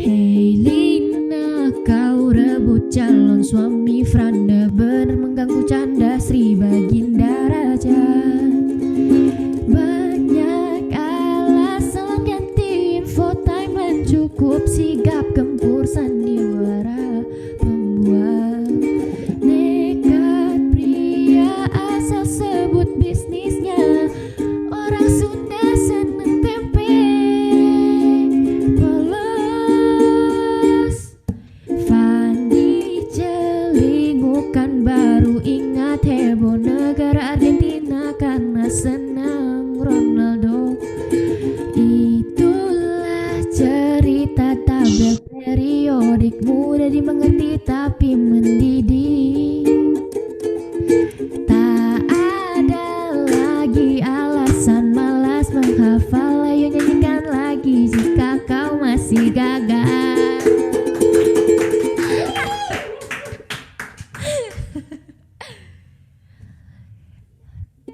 Hei Lina, kau rebut calon suami Franda, bener mengganggu canda Sri Baginda Raja. Banyak alasan ganti info time cukup sigap gempur sandiwara pembuat nekat pria asal sebut bisnisnya. Orang Sunda seneng tempe polos. Fandi celingukan baru ingat heboh negara Argentina karena senang Ronaldo. Itulah cerita tabel periodik, mudah dimengerti tapi mendidik. Tak ada lagi alasan malas menghafal, ayo nyanyikan lagi jika kau masih gagal.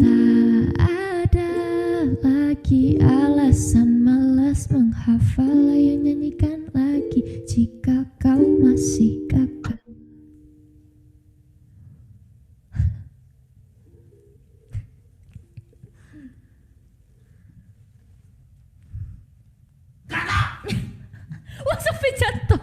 Tak ada lagi alasan malas menghafal, ayo nyanyikan lagi jika kau masih gagal. Wah, sampai jatuh.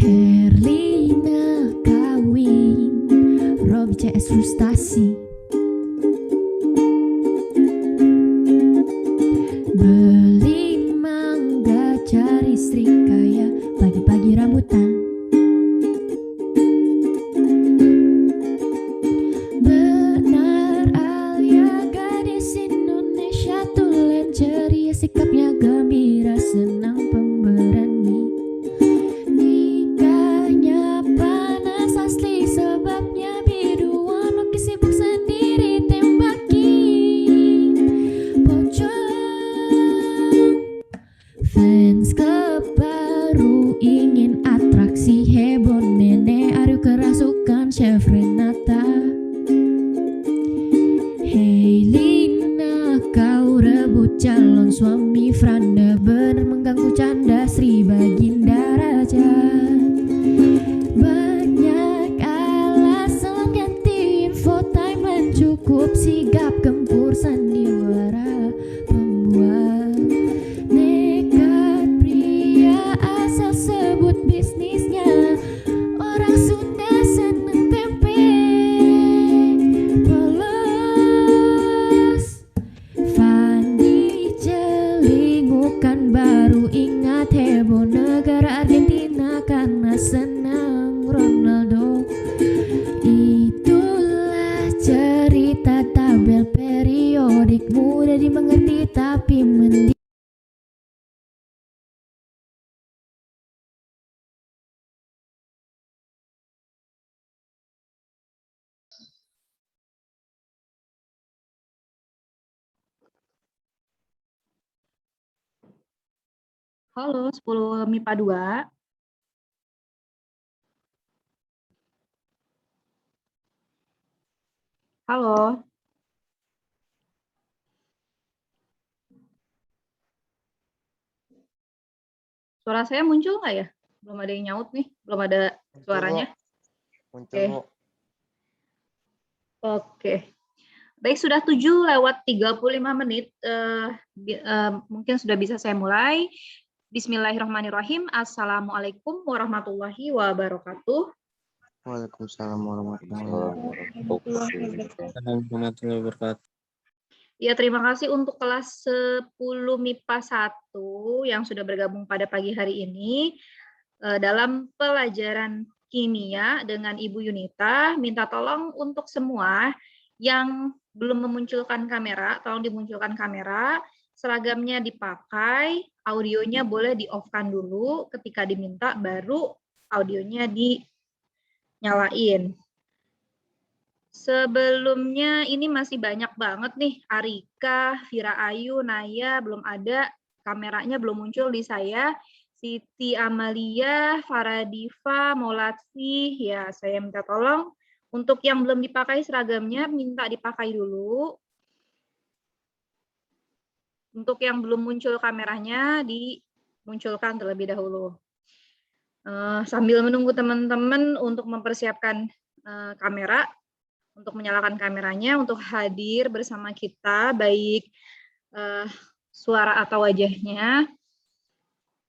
Herlina kawin, Robi CS frustasi. Beli mangga cari istri kaya, pagi-pagi rambutan. Benar Alia gadis Indonesia tulen ceria, sikapnya gembira, senang pemberani. Nikahnya panas asli sebabnya biduan, oke sibuk sendiri tembakin pocong. Fans club baru ingin atraksi heboh, nenek Aryo kerasukan chef Renata. Hei Lina, kau rebut calon suami Franda, bener mengganggu canda Sri Baginda Raja. Banyak alasan ganti info time cukup sigap gempur sandiwara pembuat nekat pria asal sebut bisnisnya. Orang Sunda seneng tempe polos. Fandi celingukan baru ingat heboh negara Argentina karena senang Ronaldo. Itulah cerita tabel periodik, mudah dimengerti tapi mendidik. Halo, 10 MIPA 2. Halo. Suara saya muncul nggak ya? Belum ada yang nyaut nih, belum ada suaranya. Muncul. Oke. Baik, sudah 7:35 menit. Mungkin sudah bisa saya mulai. Bismillahirrahmanirrahim. Assalamualaikum warahmatullahi wabarakatuh. Waalaikumsalam warahmatullahi wabarakatuh. Ya, terima kasih untuk kelas 10 MIPA 1 yang sudah bergabung pada pagi hari ini dalam pelajaran kimia dengan Ibu Yunita. Minta tolong untuk semua yang belum memunculkan kamera, tolong dimunculkan kamera, seragamnya dipakai, audionya boleh di-off-kan dulu, ketika diminta baru audionya dinyalain. Sebelumnya ini masih banyak banget nih, Arika, Vira Ayu, Naya, belum ada. kameranya belum muncul di saya. Siti Amalia, Faradifa, Molatsi, ya saya minta tolong. Untuk yang belum dipakai seragamnya, minta dipakai dulu. Untuk yang belum muncul kameranya, dimunculkan terlebih dahulu. Sambil menunggu teman-teman untuk mempersiapkan kamera, untuk menyalakan kameranya, untuk hadir bersama kita, baik suara atau wajahnya,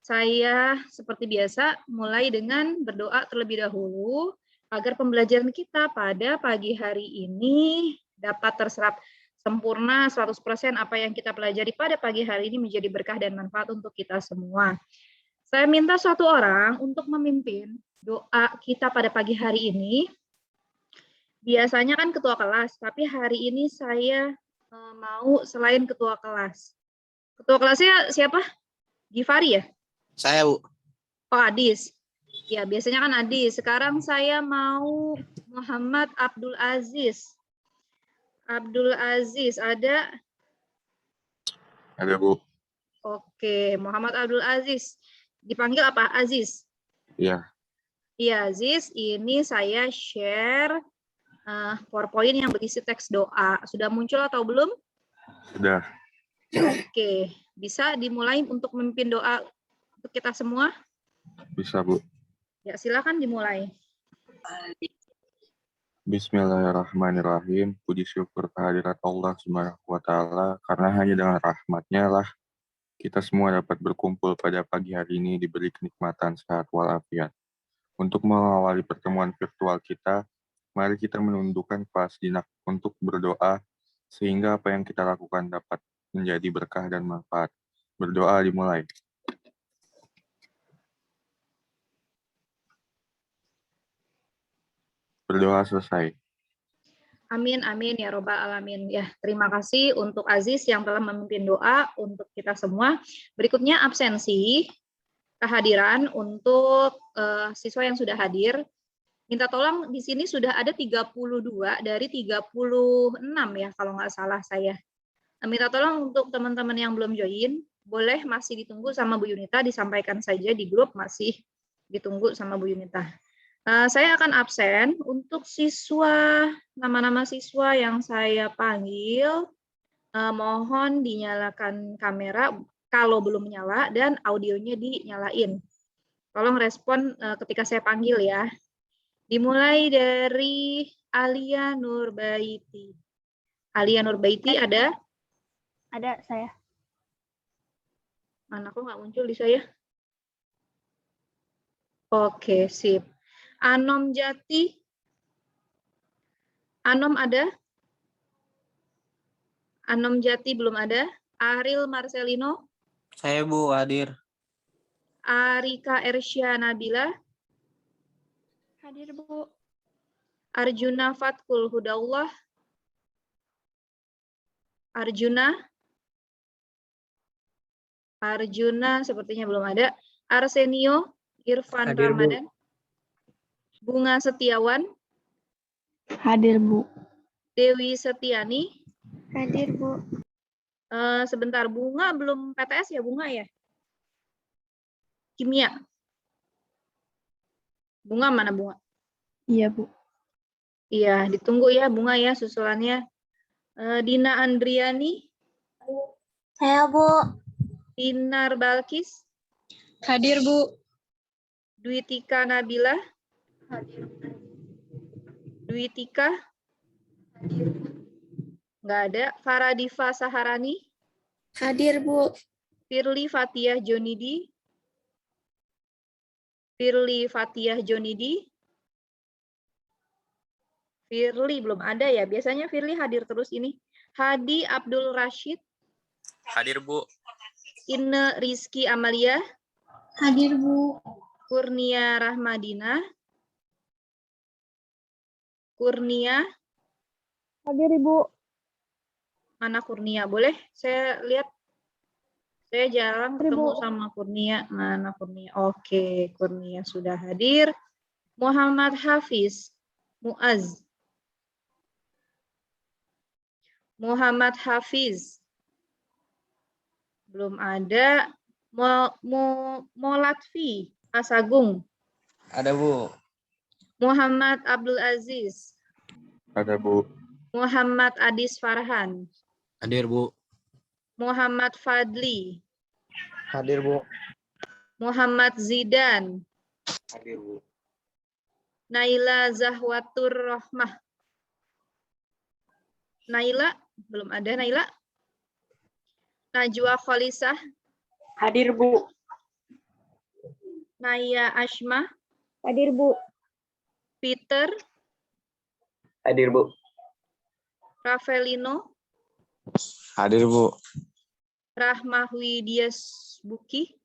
saya seperti biasa mulai dengan berdoa terlebih dahulu, agar pembelajaran kita pada pagi hari ini dapat terserap sempurna 100% apa yang kita pelajari pada pagi hari ini menjadi berkah dan manfaat untuk kita semua. Saya minta suatu orang untuk memimpin doa kita pada pagi hari ini. Biasanya kan ketua kelas, tapi hari ini saya mau selain ketua kelas. Ketua kelasnya siapa? Givari ya? Saya, Bu. Oh, Adis. Ya, biasanya kan Adis. Sekarang saya mau Muhammad Abdul Aziz. Abdul Aziz, ada? Ada, Bu. Oke, Muhammad Abdul Aziz. Dipanggil apa? Aziz? Iya. Iya, Aziz. Ini saya share PowerPoint yang berisi teks doa. Sudah muncul atau belum? Sudah. Oke, bisa dimulai untuk memimpin doa untuk kita semua? Bisa, Bu. Ya, silakan dimulai. Bismillahirrahmanirrahim. Puji syukur kehadirat Allah Subhanahu wa Ta'ala, karena hanya dengan rahmat-Nya lah kita semua dapat berkumpul pada pagi hari ini diberi kenikmatan sehat walafiat. Untuk mengawali pertemuan virtual kita, mari kita menundukkan kepala sejenak untuk berdoa, sehingga apa yang kita lakukan dapat menjadi berkah dan manfaat. Berdoa dimulai. Berdoa selesai. Amin, amin, ya robbal alamin. Ya, terima kasih untuk Aziz yang telah memimpin doa untuk kita semua. Berikutnya absensi, kehadiran untuk siswa yang sudah hadir. Minta tolong di sini sudah ada 32 dari 36 ya kalau nggak salah saya. Minta tolong untuk teman-teman yang belum join, boleh masih ditunggu sama Bu Yunita, disampaikan saja di grup masih ditunggu sama Bu Yunita. Saya akan absen untuk siswa, nama-nama siswa yang saya panggil, mohon dinyalakan kamera kalau belum nyala dan audionya dinyalain. Tolong respon ketika saya panggil ya. Dimulai dari Alia Nurbaiti. Alia Nurbaiti ada? Ada saya. Mana kok nggak muncul di saya? Oke, sip. Anom Jati. Anom ada? Anom Jati belum ada. Ariel Marcelino. Saya, Bu, hadir. Arika Ersya Nabila. Hadir, Bu. Arjuna Fatkul Hudallah. Arjuna sepertinya belum ada. Arsenio Irfan Hadir, Bu. Ramadan. Bunga Setiawan. Hadir, Bu. Dewi Setiani. Hadir, Bu. Sebentar, Bunga belum PTS ya, Bunga ya? Kimia. Bunga mana, Bunga? Iya, Bu. Iya, ditunggu ya, Bunga ya, susulannya. Dina Andriani. Saya, Bu. Dinar Balkis. Hadir, Bu. Dwitika Nabila. Dwitika. Nggak ada. Faradifa Saharani. Hadir, Bu. Firly Fathiyah Jonidi. Firly Fathiyah Jonidi. Firly belum ada ya. Biasanya Firly hadir terus ini. Hadi Abdul Rashid. Hadir, Bu. Inne Rizky Amalia. Hadir, Bu. Kurnia Rahmadina. Kurnia. Hadir, Ibu. Mana Kurnia? Boleh saya lihat? Saya jarang ketemu sama Kurnia. Mana Kurnia? Oke, Kurnia sudah hadir. Muhammad Hafiz. Muaz. Muhammad Hafiz. Belum ada. Molatfi Asagung. Ada, Bu. Muhammad Abdul Aziz. Ada, Bu. Muhammad Adis Farhan. Hadir, Bu. Muhammad Fadli. Hadir, Bu. Muhammad Zidan. Hadir, Bu. Naila Zahwatur Rahmah. Naila, belum ada Naila. Najwa Kholisah. Hadir, Bu. Naya Ashma. Hadir, Bu. Peter. Hadir, Bu. Ravelino. Hadir, Bu. Rahmah Widya Subki.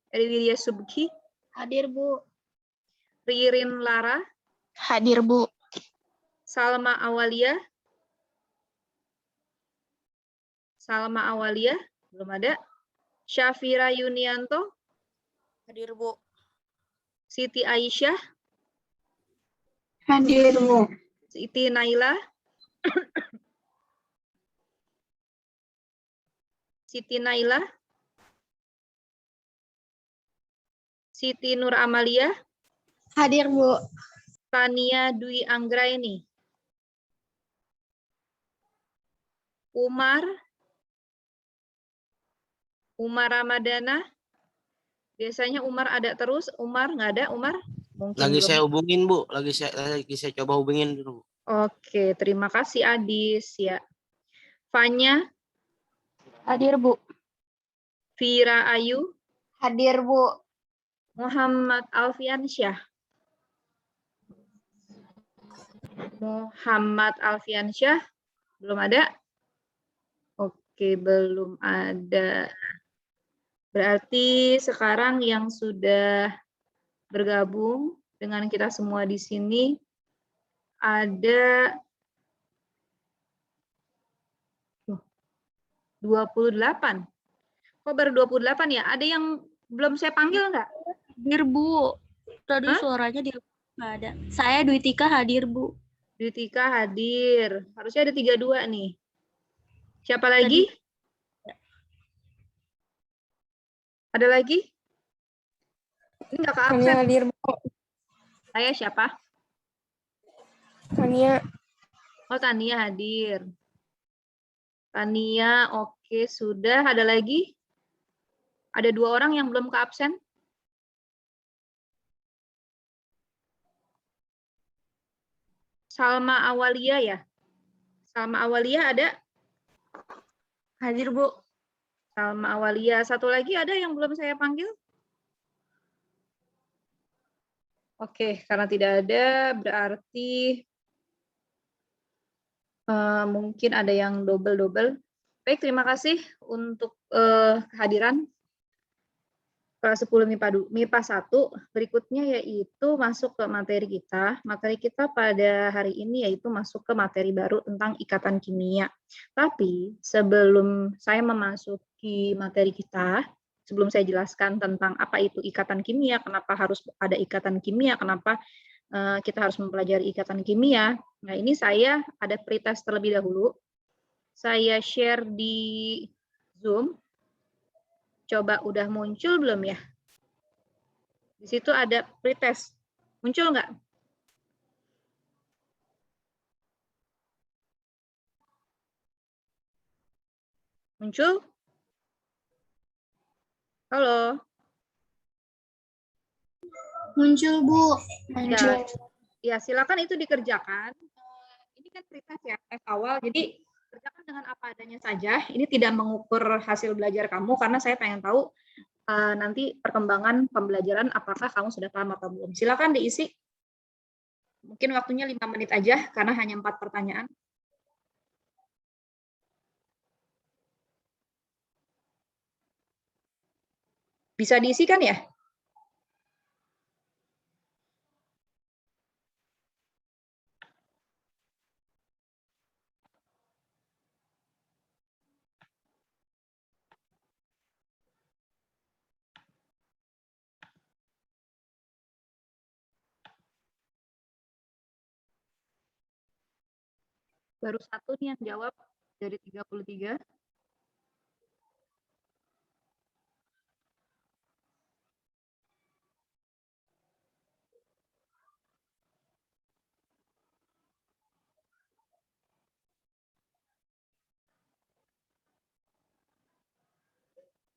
Hadir, Bu. Ririn Lara. Hadir, Bu. Salma Awalia. Salma Awalia, belum ada. Syafira Yunianto. Hadir, Bu. Siti Aisyah. Hadir, Bu. Siti Naila. Siti Naila. Siti Nur Amalia. Hadir, Bu. Tania Dwi Anggraini. Umar Ramadana. Biasanya Umar ada terus. Umar nggak ada. Umar mungkin Lagi belum. saya hubungin, Bu. Lagi saya coba hubungin dulu. Oke, terima kasih Adis ya. Fanya. Hadir, Bu. Vira Ayu. Hadir, Bu. Muhammad Alfiansyah. Muhammad Alfiansyah. Belum ada. Oke, belum ada. Berarti sekarang yang sudah bergabung dengan kita semua di sini ada 28. Kok baru 28 ya? Ada yang belum saya panggil nggak? Hadir, Bu. Tadi Hah? suaranya nggak ada. Saya Dwitika hadir, Bu. Dwitika hadir. Harusnya ada 32 nih. Siapa lagi? Ada lagi? Ini nggak ke absen. hadir, Bu. Saya siapa? Tania. Oh, Tania hadir. Tania, oke, sudah. Ada lagi? Ada 2 orang yang belum ke absen? Salma Awalia ya? Salma Awalia ada? Hadir, Bu. Salma Awalia. Satu lagi ada yang belum saya panggil? Oke, karena tidak ada, berarti mungkin ada yang double-double. Baik, terima kasih untuk kehadiran kelas 10 MIPA 1. Berikutnya yaitu masuk ke materi kita. Materi kita pada hari ini yaitu masuk ke materi baru tentang ikatan kimia. Tapi sebelum saya memasuki materi kita, sebelum saya jelaskan tentang apa itu ikatan kimia, kenapa harus ada ikatan kimia, kenapa kita harus mempelajari ikatan kimia. Nah, ini saya ada pretest terlebih dahulu. Saya share di Zoom. Coba udah muncul belum ya? Di situ ada pretest. Muncul nggak? Muncul? Halo? Muncul, Bu. Ya, silakan itu dikerjakan. Ini kan pretest ya, tes awal. Jadi kerjakan dengan apa adanya saja. Ini tidak mengukur hasil belajar kamu karena saya pengen tahu nanti perkembangan pembelajaran apakah kamu sudah paham atau belum. Silakan diisi. Mungkin waktunya 5 menit aja karena hanya 4 pertanyaan. Bisa diisi kan ya? Baru 1 nih yang jawab dari 33.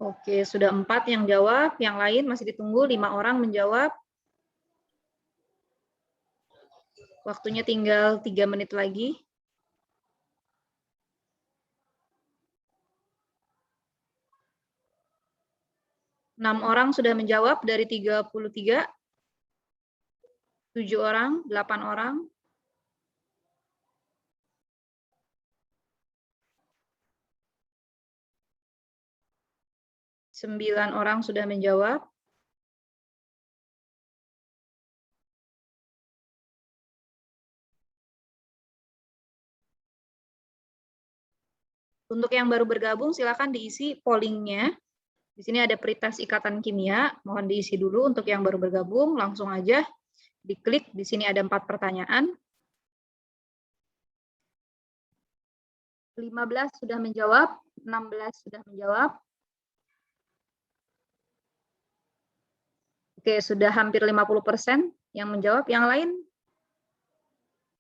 Oke, sudah 4 yang jawab, yang lain masih ditunggu 5 orang menjawab. Waktunya tinggal 3 menit lagi. Enam orang sudah menjawab dari 33. 7 orang, 8 orang. 9 orang sudah menjawab. Untuk yang baru bergabung, silakan diisi pollingnya. Di sini ada Pritas Ikatan Kimia, mohon diisi dulu. Untuk yang baru bergabung, langsung aja diklik. Di sini ada 4 pertanyaan. 15 sudah menjawab, 16 sudah menjawab. Oke, sudah hampir 50% yang menjawab. Yang lain,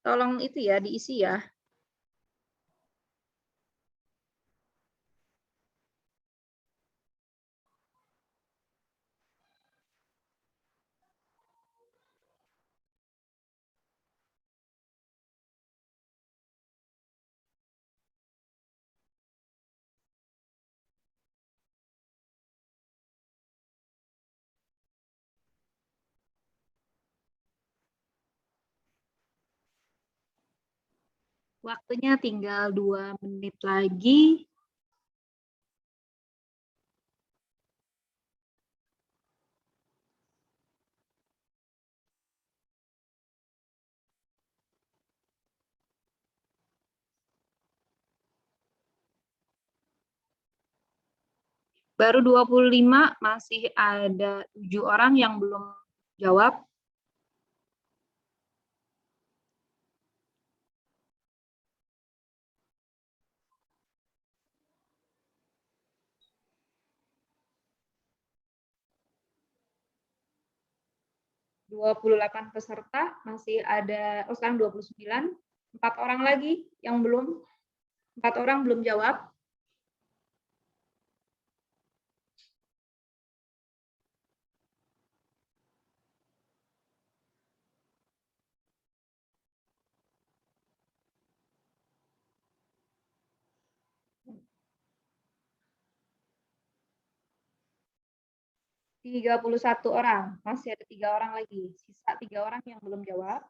tolong itu ya, diisi ya. Waktunya tinggal 2 menit lagi. Baru 25, masih ada 7 orang yang belum jawab. ...28 peserta, masih ada, sekarang 29, 4 orang lagi yang belum, 4 orang belum jawab. Tiga 31 orang, masih ada 3 orang lagi, sisa 3 orang yang belum jawab.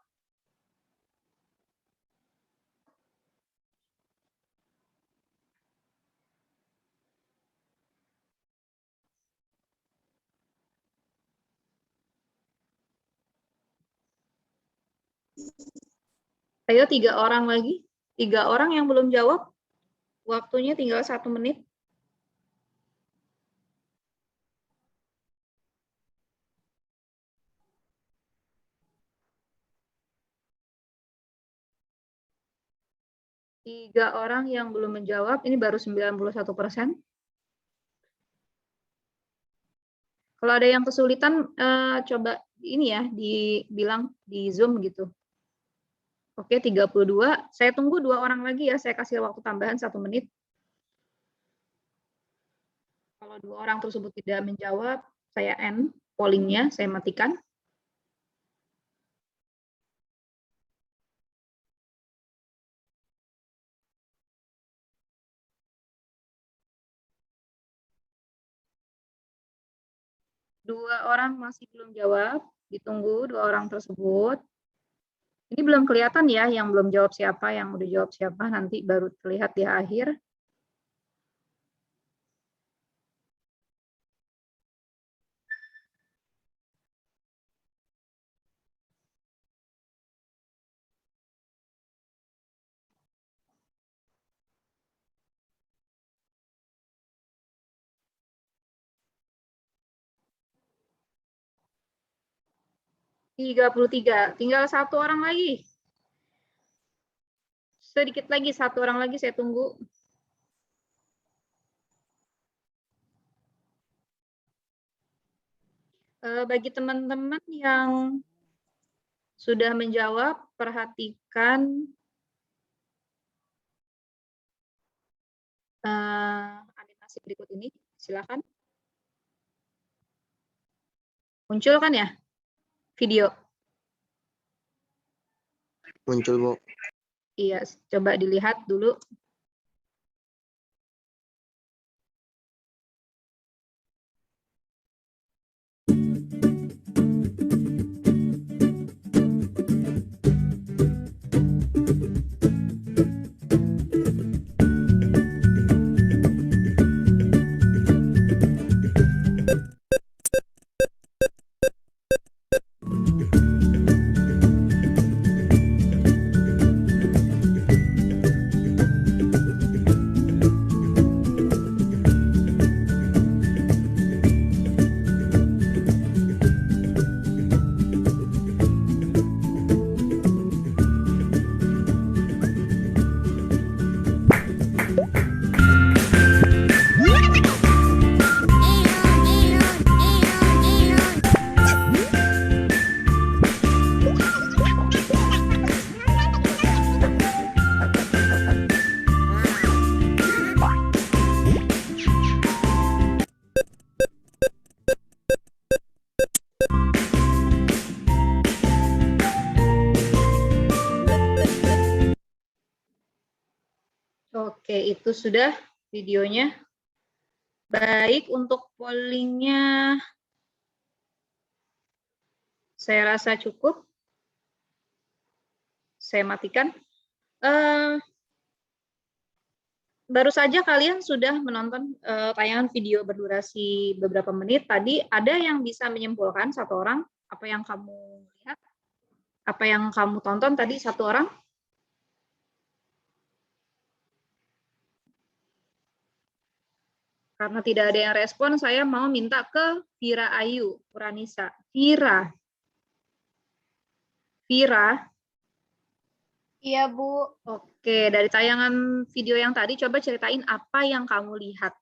Ayo 3 orang lagi, 3 orang yang belum jawab, waktunya tinggal 1 menit. Tiga orang yang belum menjawab, ini baru 91%. Kalau ada yang kesulitan, coba ini ya, dibilang di Zoom gitu. Oke, 32. Saya tunggu 2 orang lagi ya, saya kasih waktu tambahan 1 menit. Kalau 2 orang tersebut tidak menjawab, saya end pollingnya, saya matikan. Dua orang masih belum jawab, ditunggu 2 orang tersebut. Ini belum kelihatan ya, yang belum jawab siapa, yang udah jawab siapa, nanti baru terlihat di akhir. ...33, tinggal 1 orang lagi. Sedikit lagi, 1 orang lagi saya tunggu. Bagi teman-teman yang sudah menjawab, perhatikan animasi berikut ini, silakan. Muncul kan ya video? Muncul, Bu. Iya, coba dilihat dulu. Oke, itu sudah videonya. Baik, untuk pollingnya saya rasa cukup. Saya matikan. Baru saja kalian sudah menonton tayangan video berdurasi beberapa menit. Tadi ada yang bisa menyimpulkan satu orang apa yang kamu lihat? Apa yang kamu tonton tadi satu orang? Karena tidak ada yang respon, saya mau minta ke Vira Ayu Puranisa. Vira. Iya, Bu. Oke, dari tayangan video yang tadi, coba ceritain apa yang kamu lihat.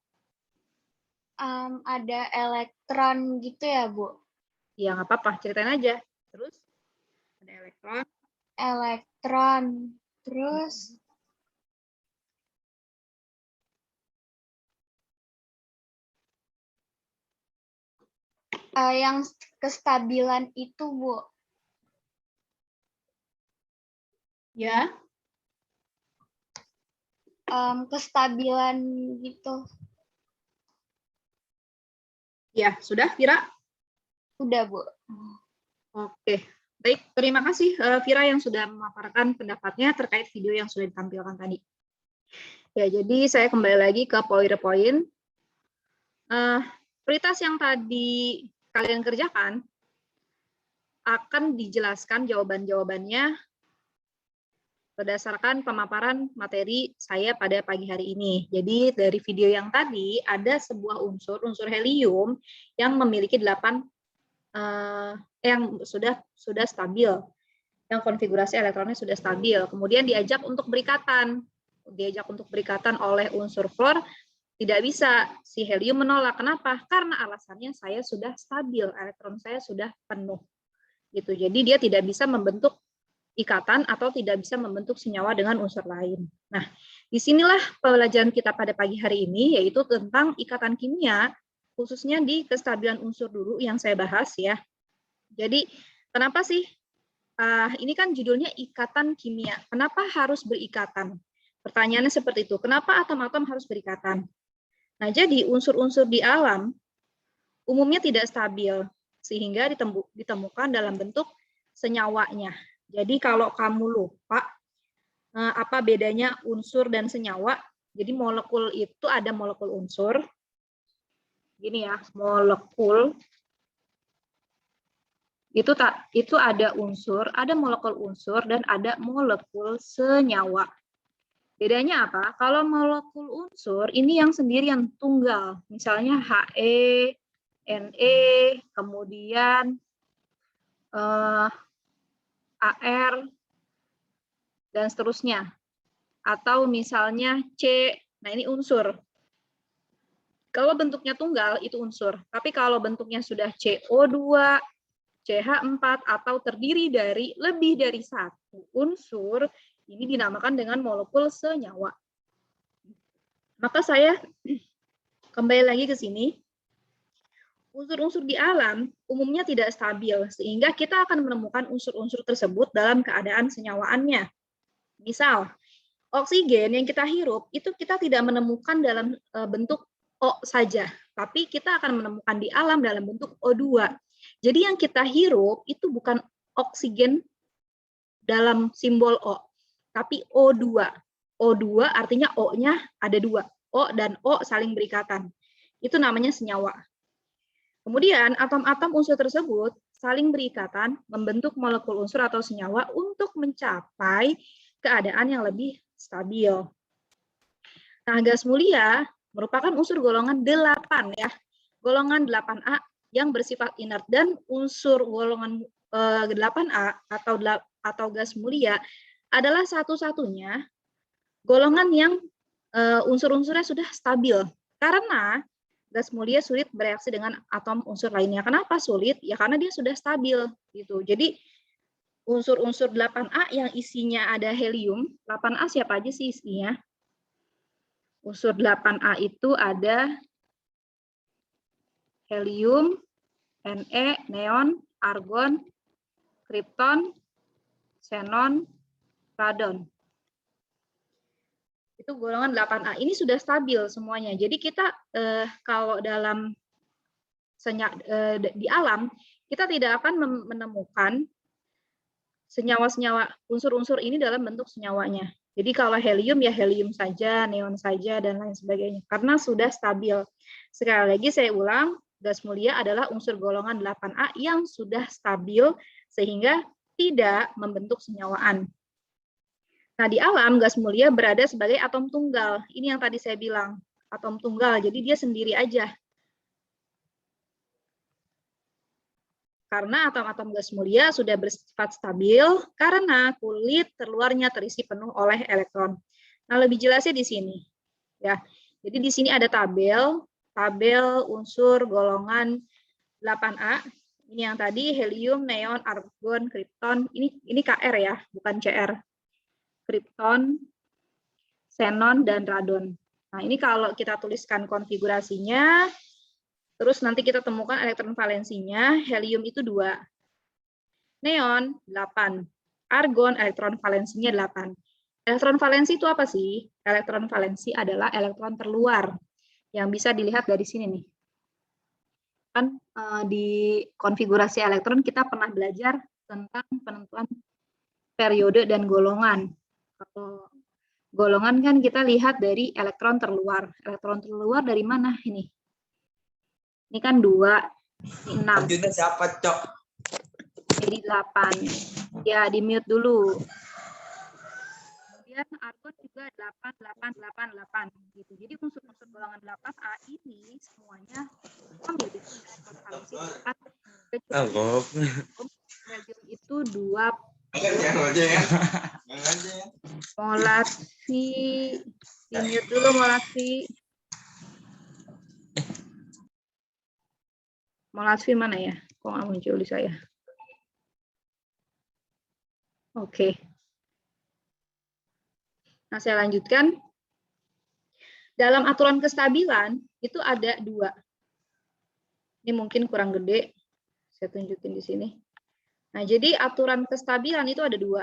Ada elektron gitu ya, Bu? Ya, nggak apa-apa, ceritain aja. Terus, ada elektron. Elektron. Terus, yang kestabilan itu, Bu. Ya. Kestabilan gitu. Ya, sudah, Vira? Udah, Bu. Oke, baik. Terima kasih, Vira, yang sudah memaparkan pendapatnya terkait video yang sudah ditampilkan tadi. Ya, jadi saya kembali lagi ke PowerPoint. Prioritas yang tadi kalian kerjakan akan dijelaskan jawaban-jawabannya berdasarkan pemaparan materi saya pada pagi hari ini. Jadi dari video yang tadi ada sebuah unsur helium yang memiliki 8 yang sudah stabil, yang konfigurasi elektronnya sudah stabil. Kemudian diajak untuk berikatan oleh unsur fluor, tidak bisa, si helium menolak. Kenapa? Karena alasannya saya sudah stabil, elektron saya sudah penuh. Gitu. Jadi dia tidak bisa membentuk ikatan atau tidak bisa membentuk senyawa dengan unsur lain. Nah, disinilah pelajaran kita pada pagi hari ini, yaitu tentang ikatan kimia, khususnya di kestabilan unsur dulu yang saya bahas ya. Jadi, kenapa sih? Ini kan judulnya ikatan kimia. Kenapa harus berikatan? Pertanyaannya seperti itu. Kenapa atom-atom harus berikatan? Nah, jadi unsur-unsur di alam umumnya tidak stabil, sehingga ditemukan dalam bentuk senyawanya. Jadi kalau kamu lupa apa bedanya unsur dan senyawa, jadi molekul itu ada molekul unsur, gini ya, molekul itu ada unsur, ada molekul unsur dan ada molekul senyawa. Bedanya apa? Kalau molekul unsur ini yang sendirian tunggal, misalnya He, Ne, kemudian Ar, dan seterusnya. Atau misalnya C, nah ini unsur. Kalau bentuknya tunggal, itu unsur. Tapi kalau bentuknya sudah CO2, CH4, atau terdiri dari lebih dari satu unsur, ini dinamakan dengan molekul senyawa. Maka saya kembali lagi ke sini. Unsur-unsur di alam umumnya tidak stabil, sehingga kita akan menemukan unsur-unsur tersebut dalam keadaan senyawaannya. Misal, oksigen yang kita hirup itu kita tidak menemukan dalam bentuk O saja, tapi kita akan menemukan di alam dalam bentuk O2. Jadi yang kita hirup itu bukan oksigen dalam simbol O, tapi O2. O2 artinya O-nya ada dua. O dan O saling berikatan. Itu namanya senyawa. Kemudian atom-atom unsur tersebut saling berikatan membentuk molekul unsur atau senyawa untuk mencapai keadaan yang lebih stabil. Nah, gas mulia merupakan unsur golongan 8 ya. Golongan 8A yang bersifat inert, dan unsur golongan 8A atau gas mulia adalah satu-satunya golongan yang unsur-unsurnya sudah stabil. Karena gas mulia sulit bereaksi dengan atom unsur lainnya. Kenapa sulit? Ya karena dia sudah stabil gitu. Jadi unsur-unsur 8A yang isinya ada helium, 8A siapa aja sih isinya? Unsur 8A itu ada helium, Ne, neon, argon, kripton, xenon, radon. Itu golongan 8A. Ini sudah stabil semuanya. Jadi kita kalau dalam di alam, kita tidak akan menemukan senyawa-senyawa unsur-unsur ini dalam bentuk senyawanya. Jadi kalau helium ya helium saja, neon saja, dan lain sebagainya. Karena sudah stabil. Sekali lagi saya ulang, gas mulia adalah unsur golongan 8A yang sudah stabil sehingga tidak membentuk senyawaan. Nah, di alam gas mulia berada sebagai atom tunggal. Ini yang tadi saya bilang, atom tunggal. Jadi dia sendiri aja. Karena atom-atom gas mulia sudah bersifat stabil karena kulit terluarnya terisi penuh oleh elektron. Nah, lebih jelasnya di sini. Ya. Jadi di sini ada tabel unsur golongan 8A. Ini yang tadi helium, neon, argon, kripton. Ini Kr ya, bukan Cr. Kripton, xenon, dan radon. Nah, ini kalau kita tuliskan konfigurasinya, terus nanti kita temukan elektron valensinya, helium itu 2, neon 8, argon elektron valensinya 8. Elektron valensi itu apa sih? Elektron valensi adalah elektron terluar, yang bisa dilihat dari sini nih. Kan di konfigurasi elektron kita pernah belajar tentang penentuan periode dan golongan. Kalau golongan kan kita lihat dari elektron terluar. Elektron terluar dari mana ini? Ini kan 2, 6. Lanjutnya siapa, Cok? Jadi 8. Ya, di-mute dulu. Kemudian argon juga 8, 8, 8, 8. Gitu. Jadi unsur-unsur golongan 8A ini semuanya memiliki elektron valensi 4. Helium itu 2. Molatsi, di-mute dulu Molatsi. Molatsi mana ya? Kok nggak muncul di saya? Oke. Nah, saya lanjutkan. Dalam aturan kestabilan itu ada 2. Ini mungkin kurang gede. Saya tunjukin di sini. Nah, jadi aturan kestabilan itu ada 2.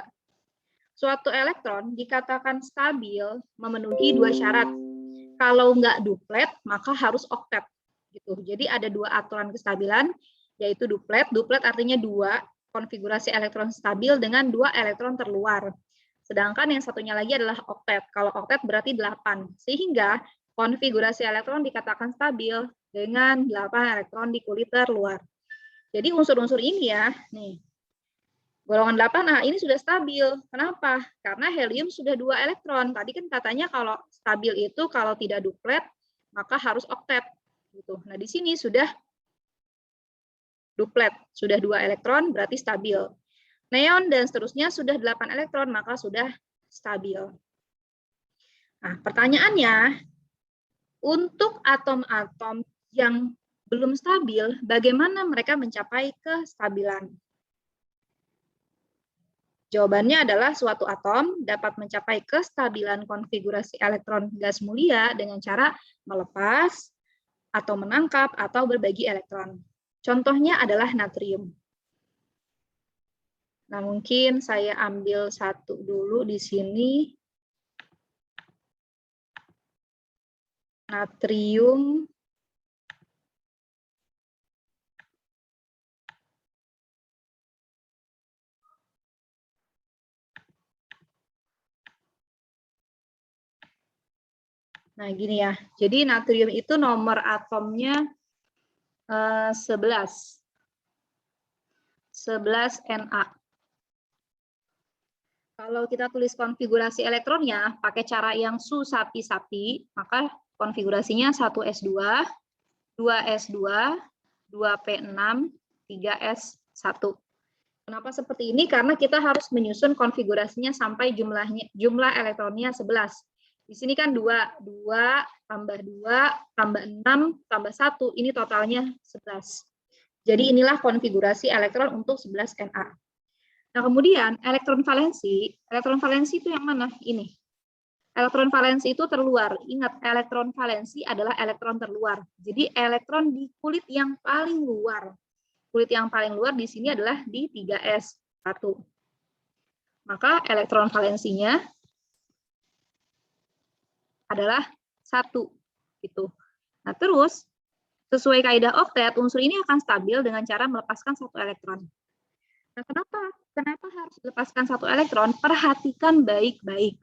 Suatu elektron dikatakan stabil memenuhi 2 syarat. Kalau nggak duplet, maka harus oktet. Gitu. Jadi ada 2 aturan kestabilan, yaitu duplet. Duplet artinya 2 konfigurasi elektron stabil dengan 2 elektron terluar. Sedangkan yang satunya lagi adalah oktet. Kalau oktet berarti 8. Sehingga konfigurasi elektron dikatakan stabil dengan 8 elektron di kulit terluar. Jadi unsur-unsur ini ya, nih. Golongan 8A ini sudah stabil. Kenapa? Karena helium sudah 2 elektron. Tadi kan katanya kalau stabil itu kalau tidak duplet, maka harus oktet. Gitu. Nah, di sini sudah duplet, sudah 2 elektron, berarti stabil. Neon dan seterusnya sudah 8 elektron, maka sudah stabil. Nah, pertanyaannya, untuk atom-atom yang belum stabil, bagaimana mereka mencapai kestabilan? Jawabannya adalah suatu atom dapat mencapai kestabilan konfigurasi elektron gas mulia dengan cara melepas, atau menangkap, atau berbagi elektron. Contohnya adalah natrium. Nah, mungkin saya ambil satu dulu di sini. Natrium. Nah, gini ya. Jadi natrium itu nomor atomnya 11. 11 Na. Kalau kita tulis konfigurasi elektronnya pakai cara yang su-sapi-sapi, maka konfigurasinya 1s2, 2s2, 2p6, 3s1. Kenapa seperti ini? Karena kita harus menyusun konfigurasinya sampai jumlah elektronnya 11. Di sini kan 2 tambah 2, tambah 6, tambah 1, ini totalnya 11. Jadi inilah konfigurasi elektron untuk 11 Na. Nah, kemudian elektron valensi itu yang mana? Ini. Elektron valensi itu terluar. Ingat, elektron valensi adalah elektron terluar. Jadi elektron di kulit yang paling luar. Kulit yang paling luar di sini adalah di 3s1. Maka elektron valensinya adalah 1. Gitu. Nah, terus sesuai kaidah oktet, unsur ini akan stabil dengan cara melepaskan 1 elektron. Nah, kenapa harus melepaskan 1 elektron? Perhatikan baik-baik.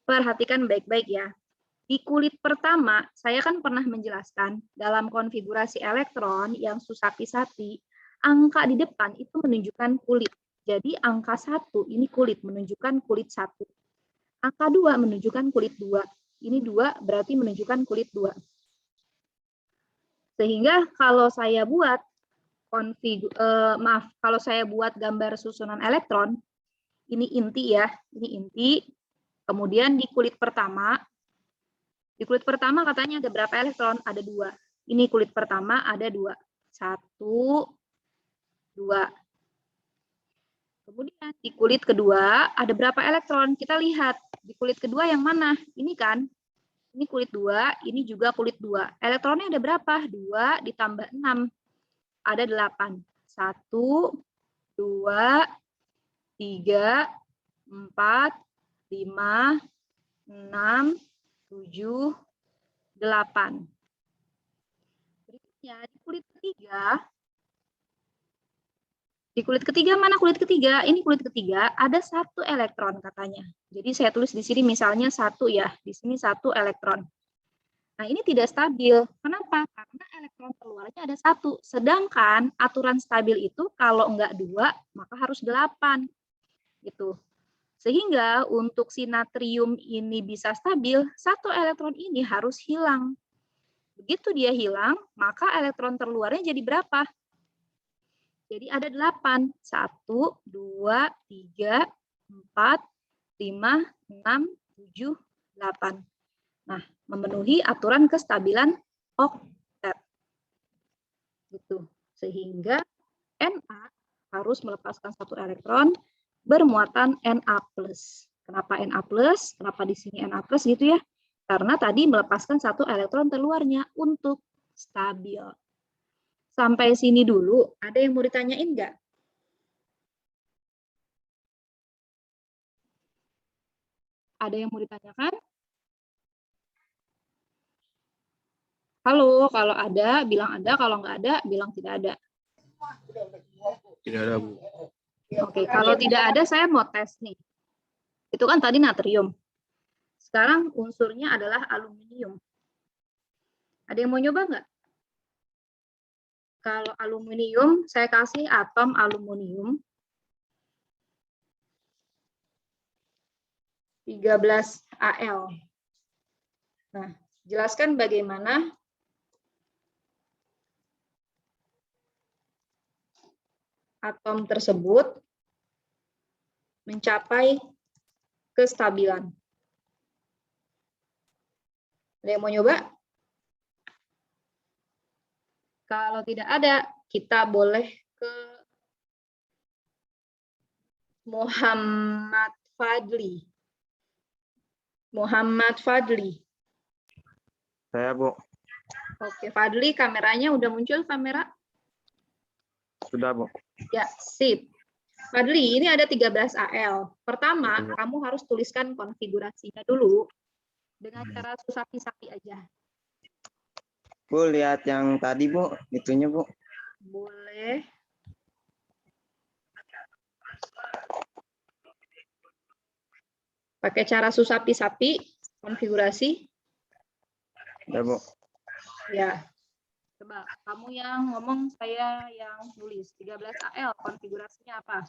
Perhatikan baik-baik ya. Di kulit pertama, saya kan pernah menjelaskan dalam konfigurasi elektron yang su-sapi-sapi, angka di depan itu menunjukkan kulit. Jadi angka 1 ini kulit, menunjukkan kulit 1. Angka 2 menunjukkan kulit 2. Ini 2 berarti menunjukkan kulit 2. Sehingga kalau saya buat kalau saya buat gambar susunan elektron, ini inti ya, ini inti. Kemudian di kulit pertama katanya ada berapa elektron? Ada 2. Ini kulit pertama ada 2. 1, 2. Kemudian di kulit kedua ada berapa elektron? Kita lihat di kulit kedua yang mana? Ini kan, ini kulit 2, ini juga kulit 2. Elektronnya ada berapa? 2 ditambah 6. Ada 8. 1, 2, 3, 4, 5, 6, 7, 8. Berikutnya di kulit ketiga. Di kulit ketiga mana kulit ketiga? Ini kulit ketiga ada 1 elektron katanya. Jadi saya tulis di sini misalnya 1 ya. Di sini 1 elektron. Nah, ini tidak stabil. Kenapa? Karena elektron terluarnya ada 1. Sedangkan aturan stabil itu kalau enggak 2, maka harus 8. Gitu. Sehingga untuk si natrium ini bisa stabil, 1 elektron ini harus hilang. Begitu dia hilang, maka elektron terluarnya jadi berapa? Jadi ada 8. 1, 2, 3, 4, 5, 6, 7, 8. Nah, memenuhi aturan kestabilan oktet. Gitu. Sehingga Na harus melepaskan 1 elektron bermuatan Na+. Kenapa Na+? Kenapa di sini Na+, gitu ya? Karena tadi melepaskan 1 elektron terluarnya untuk stabil. Sampai sini dulu, ada yang mau ditanyain nggak? Ada yang mau ditanyakan? Halo, kalau ada, bilang ada. Kalau nggak ada, bilang tidak ada. Tidak ada, Bu. Oke, kalau tidak ada, saya mau tes nih. Itu kan tadi natrium. Sekarang unsurnya adalah aluminium. Ada yang mau nyoba nggak? Kalau aluminium, saya kasih atom aluminium 13 Al. Nah, jelaskan bagaimana atom tersebut mencapai kestabilan. Ada yang mau nyoba? Kalau tidak ada, kita boleh ke Muhammad Fadli. Muhammad Fadli. Saya, Bu. Oke, Fadli, kameranya udah muncul kamera? Sudah, Bu. Ya, sip. Fadli, ini ada 13 AL. Pertama, kamu harus tuliskan konfigurasinya dulu dengan cara susapi-sapi aja. Bu, lihat yang tadi, Bu. Itunya, Bu. Boleh. Pakai cara susapi-sapi, konfigurasi. Ya, Bu. Ya. Coba, kamu yang ngomong, saya yang nulis. 13 AL, konfigurasinya apa?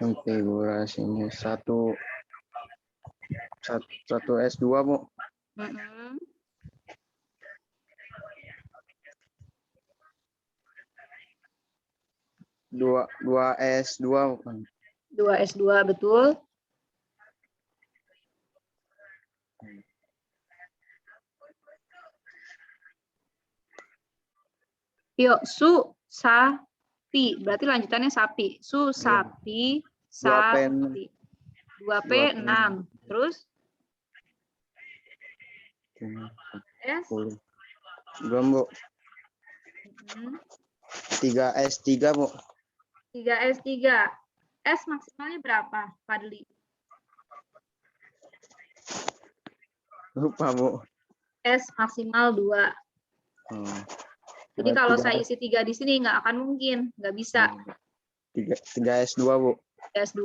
Konfigurasinya satu S2, Bu. Mm-mm. Dua S2, bukan. 2 S2, betul. Yuk, su, sapi. Berarti lanjutannya sapi. Su, sapi, sapi. 2P, 6. Terus? S? Belum, Bu. 3S3, Bu. 3S3. S maksimalnya berapa, Fadli? Lupa, Bu. S maksimal 2. Jadi kalau saya isi 3 di sini nggak akan mungkin. Nggak bisa. 3S2, Bu. 3S2.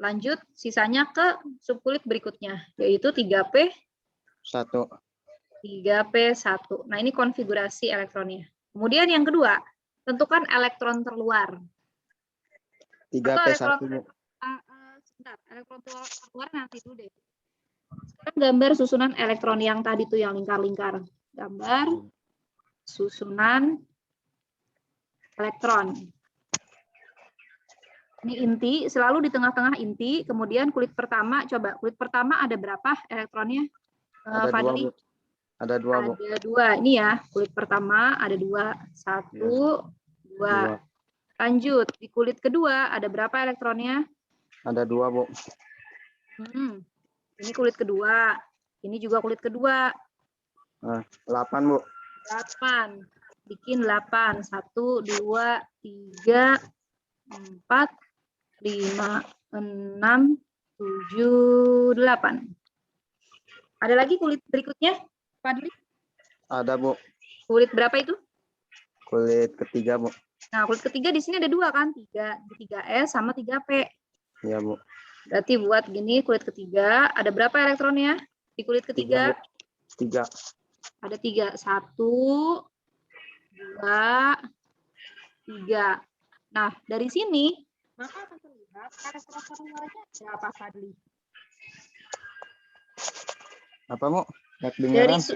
Lanjut, sisanya ke subkulit berikutnya, yaitu 3P 1. 3P1. Nah, ini konfigurasi elektronnya. Kemudian yang kedua, tentukan elektron terluar. 3P1, Bu. Sebentar, elektron terluar nanti dulu deh. Sekarang gambar susunan elektron yang tadi tuh yang lingkar-lingkar. Gambar susunan elektron. Ini inti, selalu di tengah-tengah inti. Kemudian kulit pertama, coba kulit pertama ada berapa elektronnya? Ada Fadli? 2, Bu. Ada 2, Bu. Ada 2. Ini ya, kulit pertama ada 2. 1, 2. Lanjut, di kulit kedua ada berapa elektronnya? Ada 2, Bu. Ini kulit kedua. Ini juga kulit kedua. 8, Bu. 8. Bikin 8. 1, 2, 3, 4, 5, 6, 7, 8. Ada lagi kulit berikutnya, Fadli? Ada, Bu. Kulit berapa itu? Kulit ketiga, Bu. Nah, kulit ketiga di sini ada 2 kan? 3S sama 3P. Iya, Bu. Berarti buat gini kulit ketiga, ada berapa elektronnya di kulit ketiga? 3. Ada 3. 1, 2, 3. Nah, dari sini maka akan terlihat elektron terluarnya berapa, Fadli? Apa, Bu?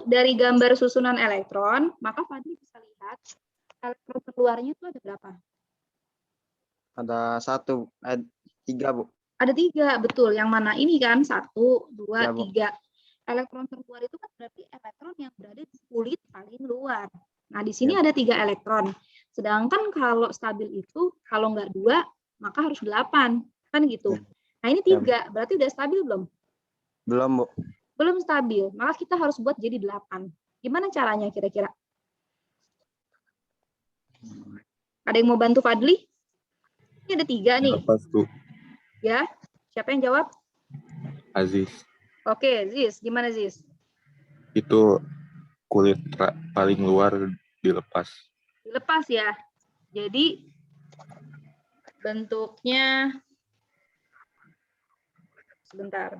Dari gambar susunan elektron, maka Fadli bisa lihat elektron terluarnya itu ada berapa? Ada 3, Bu. Ada 3, betul. Yang mana ini kan? 1, 2, Ya, Bu. 3. Elektron terluar itu kan berarti elektron yang berada di kulit paling luar. Nah, di sini Ya. ada 3 elektron. Sedangkan kalau stabil itu, kalau nggak 2, maka harus 8. Kan gitu. Ya. Nah, ini 3. Berarti udah stabil belum? Belum, Bu. Belum stabil. Maka kita harus buat jadi 8. Gimana caranya kira-kira? Ada yang mau bantu Fadli? Ini ada 3 nih. Apa tuh? Ya, siapa yang jawab? Aziz. Oke, Ziz. Gimana, Ziz? Itu kulit paling luar dilepas. Dilepas ya. Jadi bentuknya sebentar.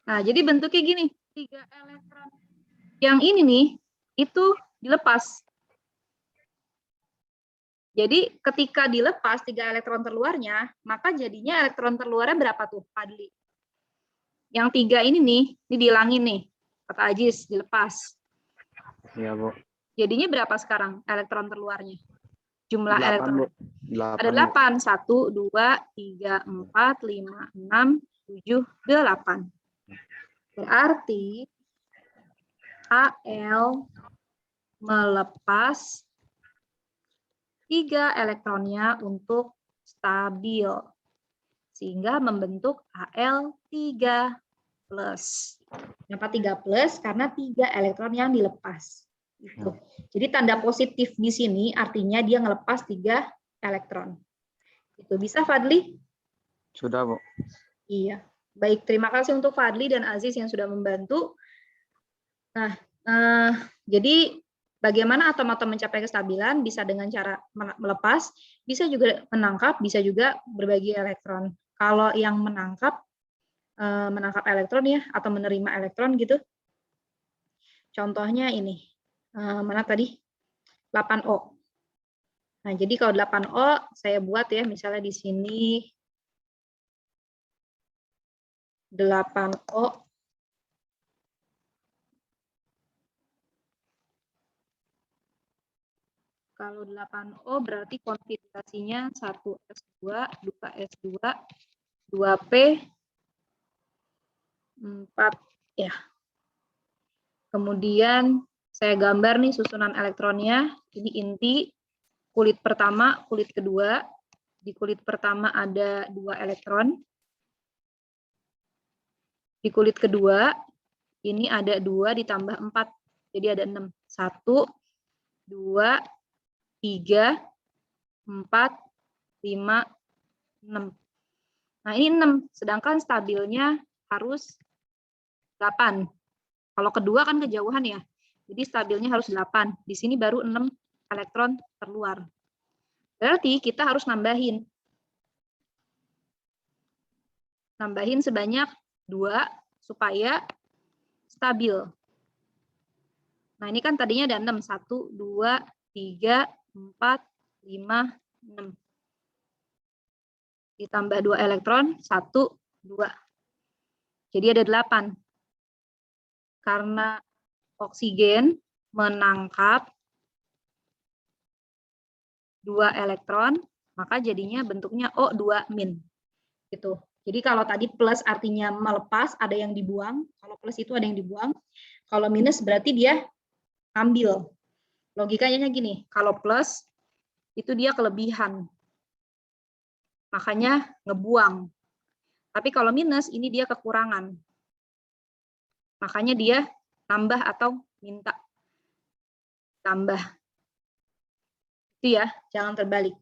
Nah, jadi bentuknya gini, 3 elektron. Yang ini nih, itu dilepas. Jadi ketika dilepas 3 elektron terluarnya, maka jadinya elektron terluarnya berapa tuh, Fadli? Yang 3 ini nih, ini dihilangin nih, kata Aziz, dilepas. Iya, Bu. Jadinya berapa sekarang elektron terluarnya? Jumlah 8, elektron. Bu. 8, Ada 8. 1, 2, 3, 4, 5, 6, 7, 8. Berarti AL melepas 3 elektronnya untuk stabil. Sehingga membentuk Al3+. Kenapa 3+? Karena 3 elektron yang dilepas. Gitu. Jadi tanda positif di sini artinya dia ngelepas 3 elektron. Itu bisa, Fadli? Sudah, Bu. Iya. Baik, terima kasih untuk Fadli dan Aziz yang sudah membantu. Nah, jadi bagaimana atom-atom mencapai kestabilan? Bisa dengan cara melepas, bisa juga menangkap, bisa juga berbagi elektron. Kalau yang menangkap elektron ya, atau menerima elektron gitu. Contohnya ini, mana tadi? 8O. Nah, jadi kalau 8O saya buat ya, misalnya di sini 8O. Kalau 8O berarti konfigurasinya 1s2, 2s2, 2p, 4 ya. Kemudian saya gambar nih susunan elektronnya. Ini inti, kulit pertama, kulit kedua. Di kulit pertama ada 2 elektron. Di kulit kedua, ini ada 2 ditambah 4. Jadi ada 6. 1, 2, 3, 4, 5, 6. Nah, ini 6. Sedangkan stabilnya harus 8. Kalau kedua kan kejauhan ya. Jadi stabilnya harus 8. Di sini baru 6 elektron terluar. Berarti kita harus nambahin. Nambahin sebanyak 2 supaya stabil. Nah, ini kan tadinya ada 6. 1, 2, 3, 4, 5, 6. Ditambah 2 elektron, 1, 2. Jadi ada 8. Karena oksigen menangkap 2 elektron, maka jadinya bentuknya O2-. Gitu. Jadi kalau tadi plus artinya melepas, ada yang dibuang. Kalau plus itu ada yang dibuang. Kalau minus berarti dia ambil. Logikanya gini, kalau plus itu dia kelebihan. Makanya ngebuang. Tapi kalau minus ini dia kekurangan. Makanya dia tambah atau minta tambah. Itu ya, jangan terbalik.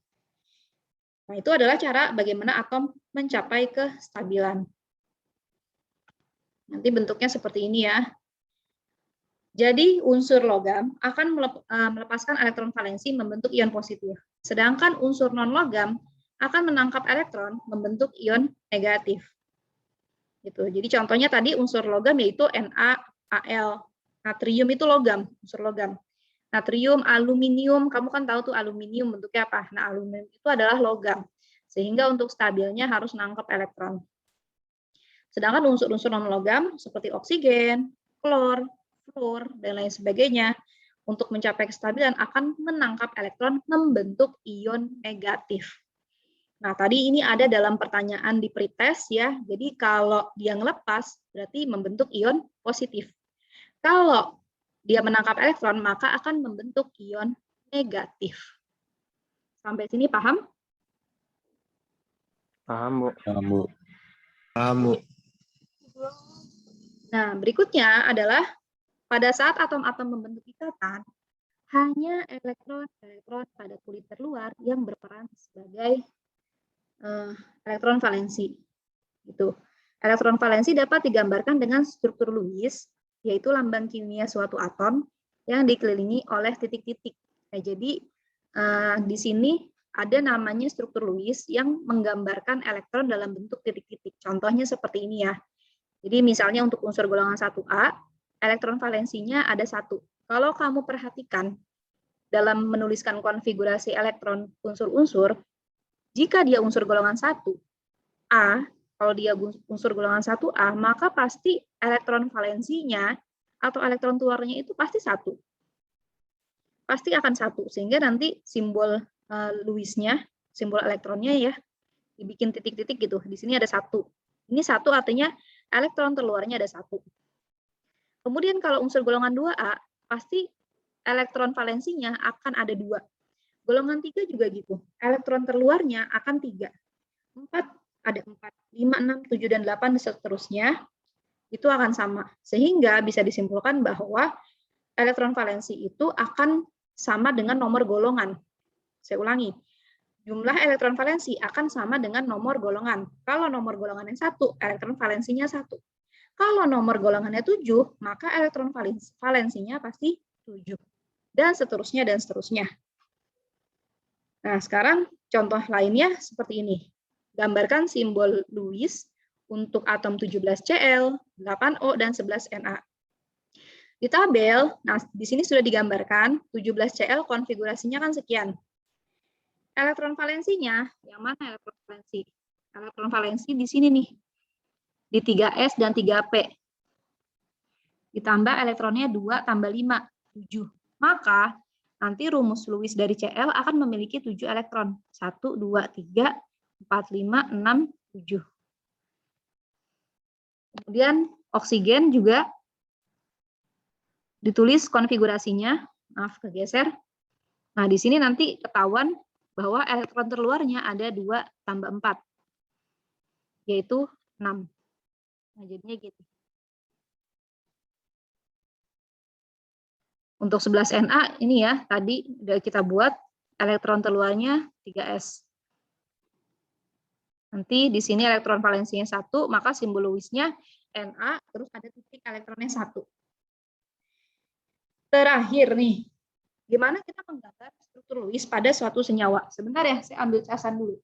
Nah, itu adalah cara bagaimana atom mencapai kestabilan. Nanti bentuknya seperti ini ya. Jadi unsur logam akan melepaskan elektron valensi membentuk ion positif. Sedangkan unsur non-logam akan menangkap elektron membentuk ion negatif. Gitu. Jadi contohnya tadi unsur logam yaitu NaAl. Natrium itu logam, unsur logam. Natrium, aluminium, kamu kan tahu tuh aluminium bentuknya apa? Nah, aluminium itu adalah logam. Sehingga untuk stabilnya harus nangkep elektron. Sedangkan unsur-unsur non-logam seperti oksigen, klor, fluor, dan lain sebagainya, untuk mencapai kestabilan akan menangkap elektron membentuk ion negatif. Nah, tadi ini ada dalam pertanyaan di pretest ya. Jadi kalau dia ngelepas, berarti membentuk ion positif. Kalau dia menangkap elektron, maka akan membentuk ion negatif. Sampai sini paham? Paham, Bu. Paham, Bu. Paham, Bu. Nah, berikutnya adalah pada saat atom-atom membentuk ikatan, hanya elektron-elektron pada kulit terluar yang berperan sebagai elektron valensi. Gitu. Elektron valensi dapat digambarkan dengan struktur Lewis, yaitu lambang kimia suatu atom yang dikelilingi oleh titik-titik. Nah, jadi di sini ada namanya struktur Lewis yang menggambarkan elektron dalam bentuk titik-titik. Contohnya seperti ini ya. Jadi misalnya untuk unsur golongan 1A, elektron valensinya ada 1. Kalau kamu perhatikan dalam menuliskan konfigurasi elektron unsur-unsur, jika dia unsur golongan 1A, kalau dia unsur golongan 1A, maka pasti elektron valensinya atau elektron keluarnya itu pasti 1. Pasti akan 1, sehingga nanti simbol Lewisnya, simbol elektronnya ya, dibikin titik-titik gitu. Di sini ada 1. Ini 1 artinya elektron terluarnya ada 1. Kemudian kalau unsur golongan 2A, pasti elektron valensinya akan ada 2. Golongan 3 juga gitu. Elektron terluarnya akan 3. 4 ada 4, 5, 6, 7, dan 8, dan seterusnya. Itu akan sama. Sehingga bisa disimpulkan bahwa elektron valensi itu akan sama dengan nomor golongan. Saya ulangi. Jumlah elektron valensi akan sama dengan nomor golongan. Kalau nomor golongannya 1, elektron valensinya 1. Kalau nomor golongannya 7, maka elektron valensinya pasti 7. Dan seterusnya, dan seterusnya. Nah, sekarang contoh lainnya seperti ini. Gambarkan simbol Lewis untuk atom 17Cl, 8O, dan 11Na. Di tabel, nah di sini sudah digambarkan 17Cl konfigurasinya kan sekian. Elektron valensinya, yang mana elektron valensi? Elektron valensi di sini nih, di 3s dan 3p. Ditambah elektronnya 2 tambah 5, 7. Maka nanti rumus Lewis dari Cl akan memiliki 7 elektron. 1, 2, 3, 4, 5, 6, 7. Kemudian oksigen juga ditulis konfigurasinya. Maaf, kegeser. Nah, di sini nanti ketahuan bahwa elektron terluarnya ada 2 tambah 4, yaitu 6. Nah, jadinya gitu. Untuk 11Na ini ya, tadi udah kita buat elektron terluarnya 3s. Nanti di sini elektron valensinya 1, maka simbol Lewisnya Na, terus ada titik elektronnya 1. Terakhir nih, gimana kita menggambar struktur Lewis pada suatu senyawa? Sebentar ya, saya ambil casan dulu.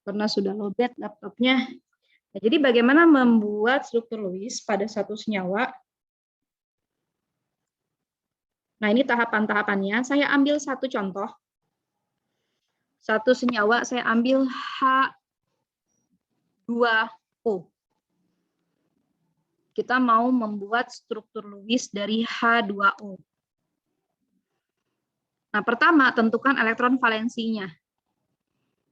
Karena sudah lowbat laptopnya. Nah, jadi bagaimana membuat struktur Lewis pada satu senyawa? Nah, ini tahapan-tahapannya. Saya ambil satu contoh. Satu senyawa saya ambil H2O. Kita mau membuat struktur Lewis dari H2O. Nah, pertama tentukan elektron valensinya.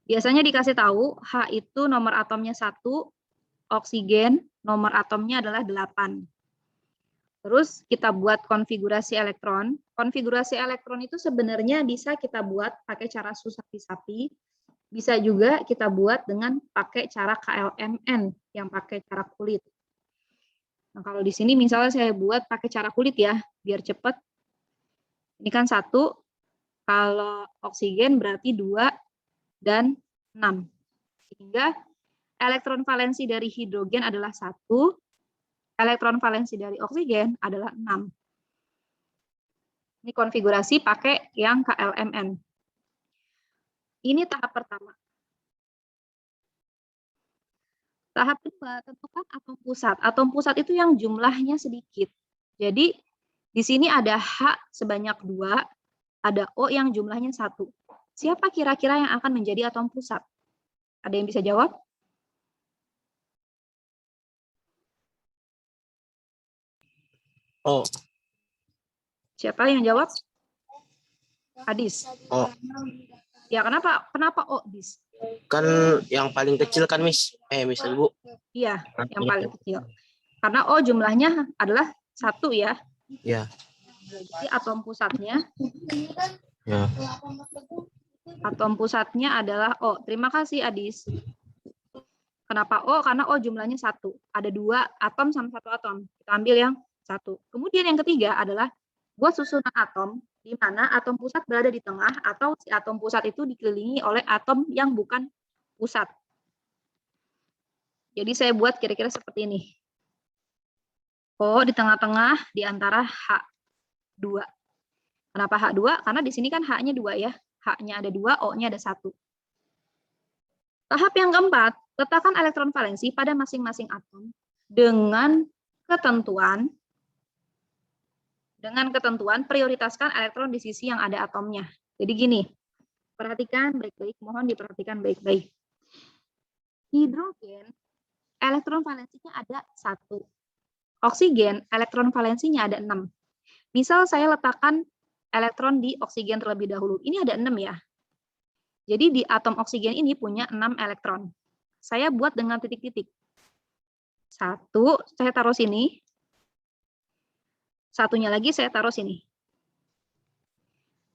Biasanya dikasih tahu H itu nomor atomnya 1, oksigen nomor atomnya adalah 8. Terus kita buat konfigurasi elektron. Konfigurasi elektron itu sebenarnya bisa kita buat pakai cara Susapi-Sapi. Bisa juga kita buat dengan pakai cara KLMN yang pakai cara kulit. Nah, kalau di sini misalnya saya buat pakai cara kulit ya, biar cepat. Ini kan 1, kalau oksigen berarti 2 dan 6. Sehingga elektron valensi dari hidrogen adalah 1, elektron valensi dari oksigen adalah 6. Ini konfigurasi pakai yang KLMN. Ini tahap pertama. Tahap kedua, tentukan atom pusat. Atom pusat itu yang jumlahnya sedikit. Jadi, di sini ada H sebanyak 2, ada O yang jumlahnya 1. Siapa kira-kira yang akan menjadi atom pusat? Ada yang bisa jawab? O. Siapa yang jawab? Adis. O. Ya, kenapa O, Dis? Kan yang paling kecil kan, Miss. Miss Bu. Iya, yang paling kecil. Karena O jumlahnya adalah 1 ya. Ya. Jadi atom pusatnya. Ya. Atom pusatnya adalah O. Terima kasih, Adis. Kenapa O? Karena O jumlahnya 1. Ada 2 atom sama 1 atom. Kita ambil yang 1. Kemudian yang ketiga adalah buat susunan atom, di mana atom pusat berada di tengah, atau si atom pusat itu dikelilingi oleh atom yang bukan pusat. Jadi saya buat kira-kira seperti ini. O di tengah-tengah di antara H2. Kenapa H2? Karena di sini kan H-nya 2 ya. H-nya ada 2, O-nya ada 1. Tahap yang keempat, letakkan elektron valensi pada masing-masing atom dengan ketentuan prioritaskan elektron di sisi yang ada atomnya. Jadi gini, perhatikan baik-baik, mohon diperhatikan baik-baik. Hidrogen, elektron valensinya ada 1. Oksigen, elektron valensinya ada 6. Misal saya letakkan elektron di oksigen terlebih dahulu. Ini ada 6 ya. Jadi di atom oksigen ini punya 6 elektron. Saya buat dengan titik-titik. 1, saya taruh sini. Satunya lagi saya taruh sini.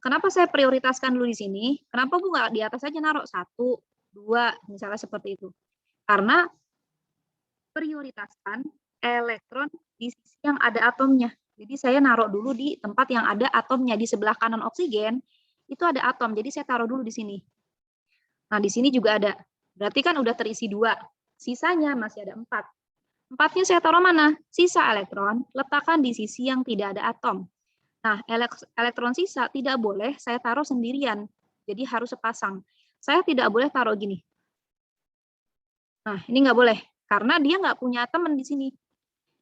Kenapa saya prioritaskan dulu di sini? Kenapa Bu nggak di atas aja naruh 1, 2, misalnya seperti itu? Karena prioritaskan elektron di sisi yang ada atomnya. Jadi saya naruh dulu di tempat yang ada atomnya. Di sebelah kanan oksigen, itu ada atom. Jadi saya taruh dulu di sini. Nah, di sini juga ada. Berarti kan udah terisi 2. Sisanya masih ada 4. 4-nya saya taruh mana? Sisa elektron, letakkan di sisi yang tidak ada atom. Nah, elektron sisa tidak boleh saya taruh sendirian. Jadi harus sepasang. Saya tidak boleh taruh gini. Nah, ini nggak boleh. Karena dia nggak punya teman di sini.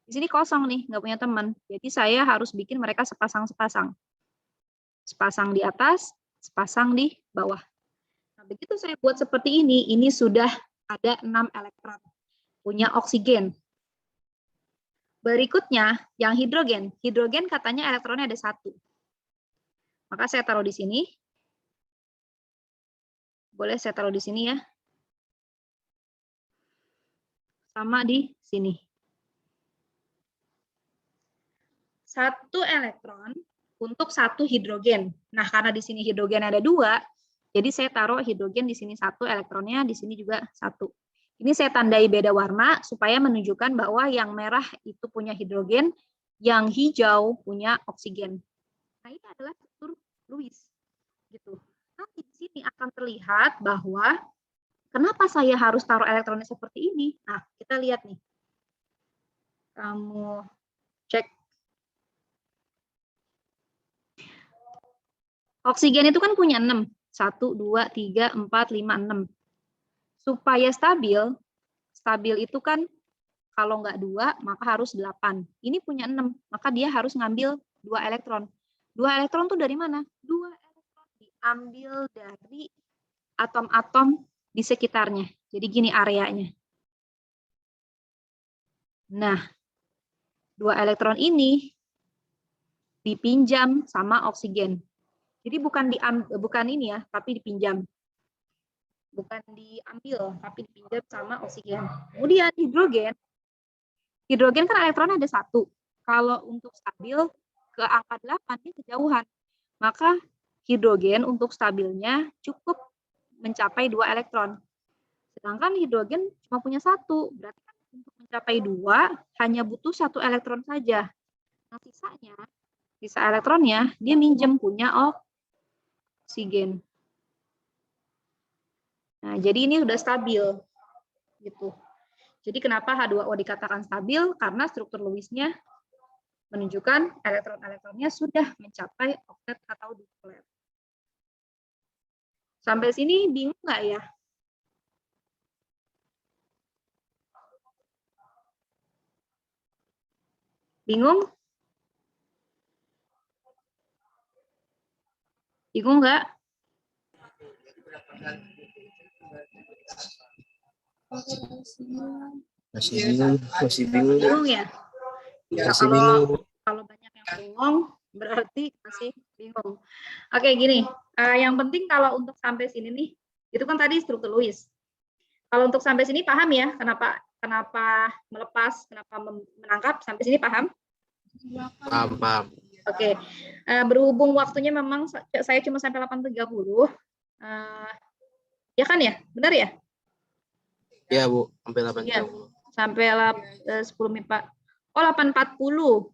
Di sini kosong nih, nggak punya teman. Jadi saya harus bikin mereka sepasang-sepasang. Sepasang di atas, sepasang di bawah. Nah, begitu saya buat seperti ini sudah ada 6 elektron. Punya oksigen. Berikutnya, yang hidrogen. Hidrogen katanya elektronnya ada 1. Maka saya taruh di sini. Boleh saya taruh di sini ya. Sama di sini. 1 elektron untuk 1 hidrogen. Nah, karena di sini hidrogen ada 2, jadi saya taruh hidrogen di sini 1, elektronnya di sini juga 1. Ini saya tandai beda warna supaya menunjukkan bahwa yang merah itu punya hidrogen, yang hijau punya oksigen. Nah, ini adalah struktur Lewis. Gitu. Nanti di sini akan terlihat bahwa kenapa saya harus taruh elektronnya seperti ini. Nah, kita lihat nih. Kamu cek. Oksigen itu kan punya 6. 1, 2, 3, 4, 5, 6. Supaya stabil itu kan kalau nggak 2, maka harus 8. Ini punya 6, maka dia harus ngambil 2 elektron. 2 elektron tuh dari mana? 2 elektron diambil dari atom-atom di sekitarnya. Jadi gini areanya. Nah, 2 elektron ini dipinjam sama oksigen. Jadi bukan ini ya, tapi dipinjam. Bukan diambil, tapi dipinjam sama oksigen. Kemudian hidrogen kan elektronnya ada 1. Kalau untuk stabil ke angka 8 dia kejauhan. Maka hidrogen untuk stabilnya cukup mencapai 2 elektron. Sedangkan hidrogen cuma punya 1. Berarti kan untuk mencapai 2 hanya butuh 1 elektron saja. Nah, sisa elektronnya dia minjem punya oksigen. Nah, jadi ini sudah stabil, gitu. Jadi kenapa H2O dikatakan stabil? Karena struktur Lewisnya menunjukkan elektron-elektronnya sudah mencapai oktet atau duplet. Sampai sini bingung nggak ya? Bingung? Bingung nggak? Masih bingung. Bingung ya? Masih bingung. Kalau banyak yang bingung, berarti masih bingung. Oke, gini. Yang penting kalau untuk sampai sini nih, itu kan tadi struktur Lewis. Kalau untuk sampai sini paham ya, kenapa melepas, kenapa menangkap, sampai sini paham? Paham. Oke. Berhubung waktunya memang saya cuma sampai 8.30. Ya kan ya? Benar ya? Ya, Bu, sampai 8.30. Ya, sampai 10 MIPA. Oh, 8.40.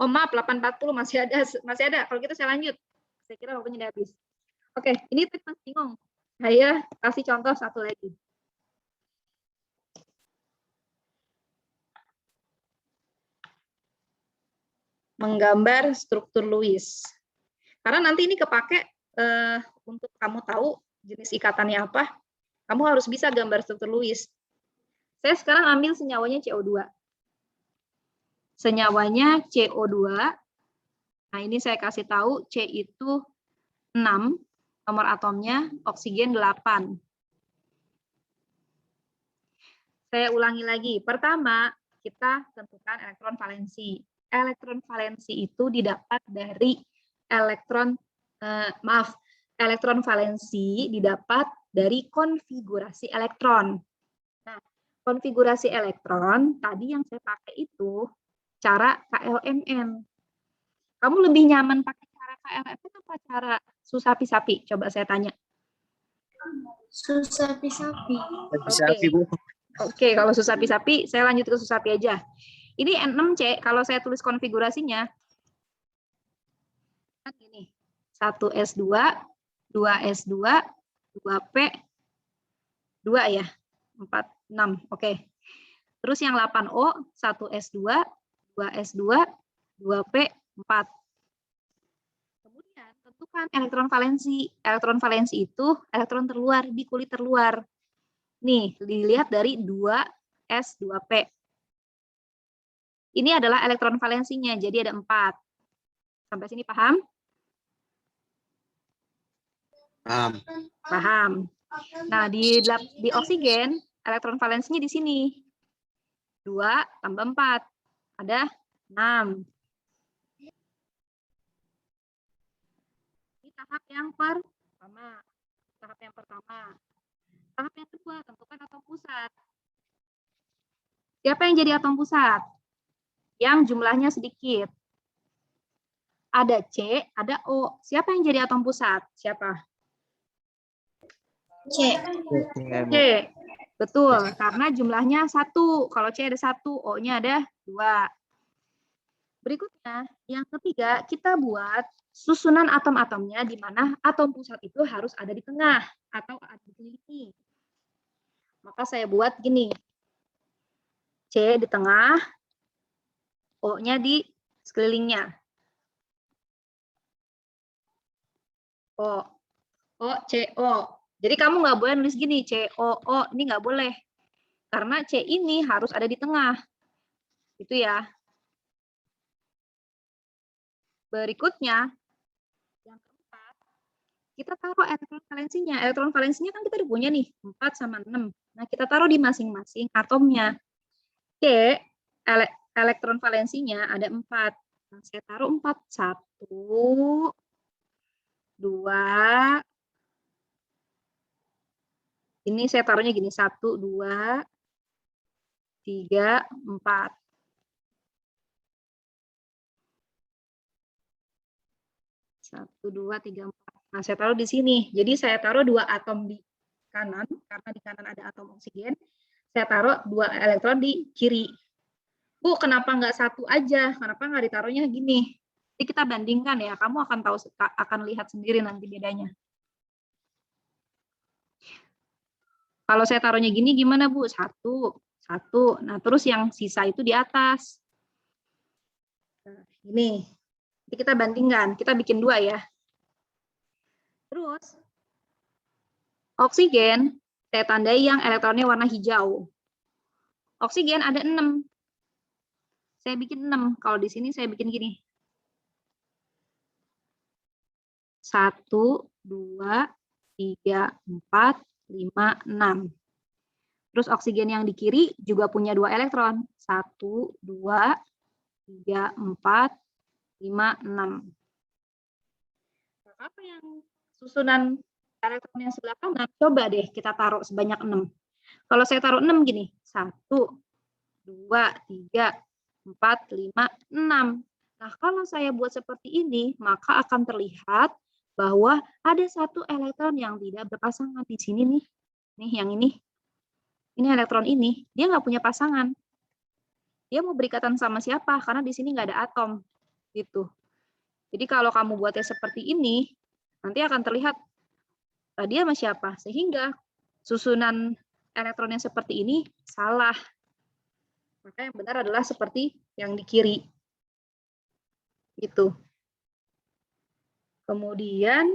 Oh, maaf, 8.40 masih ada. Kalau gitu saya lanjut. Saya kira waktunya udah habis. Oke, ini trik Mas bingung. Saya kasih contoh satu lagi. Menggambar struktur Lewis. Karena nanti ini kepake untuk kamu tahu jenis ikatannya apa, kamu harus bisa gambar struktur Lewis. Saya sekarang ambil senyawanya CO2. Senyawanya CO2. Nah, ini saya kasih tahu C itu 6, nomor atomnya, oksigen 8. Saya ulangi lagi. Pertama, kita tentukan elektron valensi. Elektron valensi itu didapat dari elektron valensi didapat dari konfigurasi elektron. Nah, konfigurasi elektron tadi yang saya pakai itu cara KLMN. Kamu lebih nyaman pakai cara KLMN atau cara Susapi-Sapi? Coba saya tanya. Susapi-sapi. Sapi, Bu. Oke, kalau Susapi-Sapi, saya lanjut ke Susapi aja. Ini N6C, kalau saya tulis konfigurasinya, kan gini, 1S2, 2S2, 2P, 2 ya, 4, 6, oke. Terus yang 8O, 1S2, 2S2, 2P, 4. Kemudian tentukan elektron valensi. Elektron valensi itu elektron terluar di kulit terluar. Nih, dilihat dari 2S, 2P. Ini adalah elektron valensinya, jadi ada 4. Sampai sini paham? Paham. Nah, di oksigen, elektron valensinya di sini. 2 tambah 4. Ada 6. Ini tahap yang pertama. Tahap yang pertama. Tahap yang kedua, tentukan atom pusat. Siapa yang jadi atom pusat? Yang jumlahnya sedikit. Ada C, ada O. Siapa yang jadi atom pusat? Siapa? C. C. Betul, karena jumlahnya 1. Kalau C ada 1, O-nya ada 2. Berikutnya, yang ketiga, kita buat susunan atom-atomnya di mana atom pusat itu harus ada di tengah atau ada di sini. Maka saya buat gini. C di tengah, O-nya di sekelilingnya. O, O, C, O. Jadi kamu nggak boleh nulis gini, C, O, O. Ini nggak boleh. Karena C ini harus ada di tengah. Itu ya. Berikutnya, yang keempat, kita taruh elektron valensinya. Elektron valensinya kan kita udah punya nih, 4 sama 6. Nah, kita taruh di masing-masing atomnya. C, elektron valensinya ada 4. Nah, saya taruh 4. 1, 2. Ini saya taruhnya gini, 1, 2, 3, 4. 1, 2, 3, 4. Nah, saya taruh di sini. Jadi saya taruh 2 atom di kanan, karena di kanan ada atom oksigen. Saya taruh 2 elektron di kiri. Bu, kenapa nggak 1 aja? Kenapa nggak ditaruhnya gini? Jadi kita bandingkan ya, kamu akan tahu, akan lihat sendiri nanti bedanya. Kalau saya taruhnya gini gimana Bu? 1, 1. Nah, terus yang sisa itu di atas. Nah, ini. Jadi kita bandingkan, kita bikin 2 ya. Terus, oksigen, saya tandai yang elektronnya warna hijau. Oksigen ada 6. Saya bikin 6. Kalau di sini saya bikin gini. 1, 2, 3, 4, 5, 6. Terus oksigen yang di kiri juga punya 2 elektron. 1, 2, 3, 4, 5, 6. Apa yang susunan elektron yang sebelah kanan? Coba deh kita taruh sebanyak 6. Kalau saya taruh 6 gini. 1, 2, 3, 4, 5, 6. Nah, kalau saya buat seperti ini, maka akan terlihat bahwa ada 1 elektron yang tidak berpasangan di sini nih. Nih, yang ini. Ini elektron ini, dia nggak punya pasangan. Dia mau berikatan sama siapa? Karena di sini nggak ada atom. Gitu. Jadi kalau kamu buatnya seperti ini, nanti akan terlihat dia sama siapa. Sehingga susunan elektron yang seperti ini salah. Maka yang benar adalah seperti yang di kiri. Gitu. Kemudian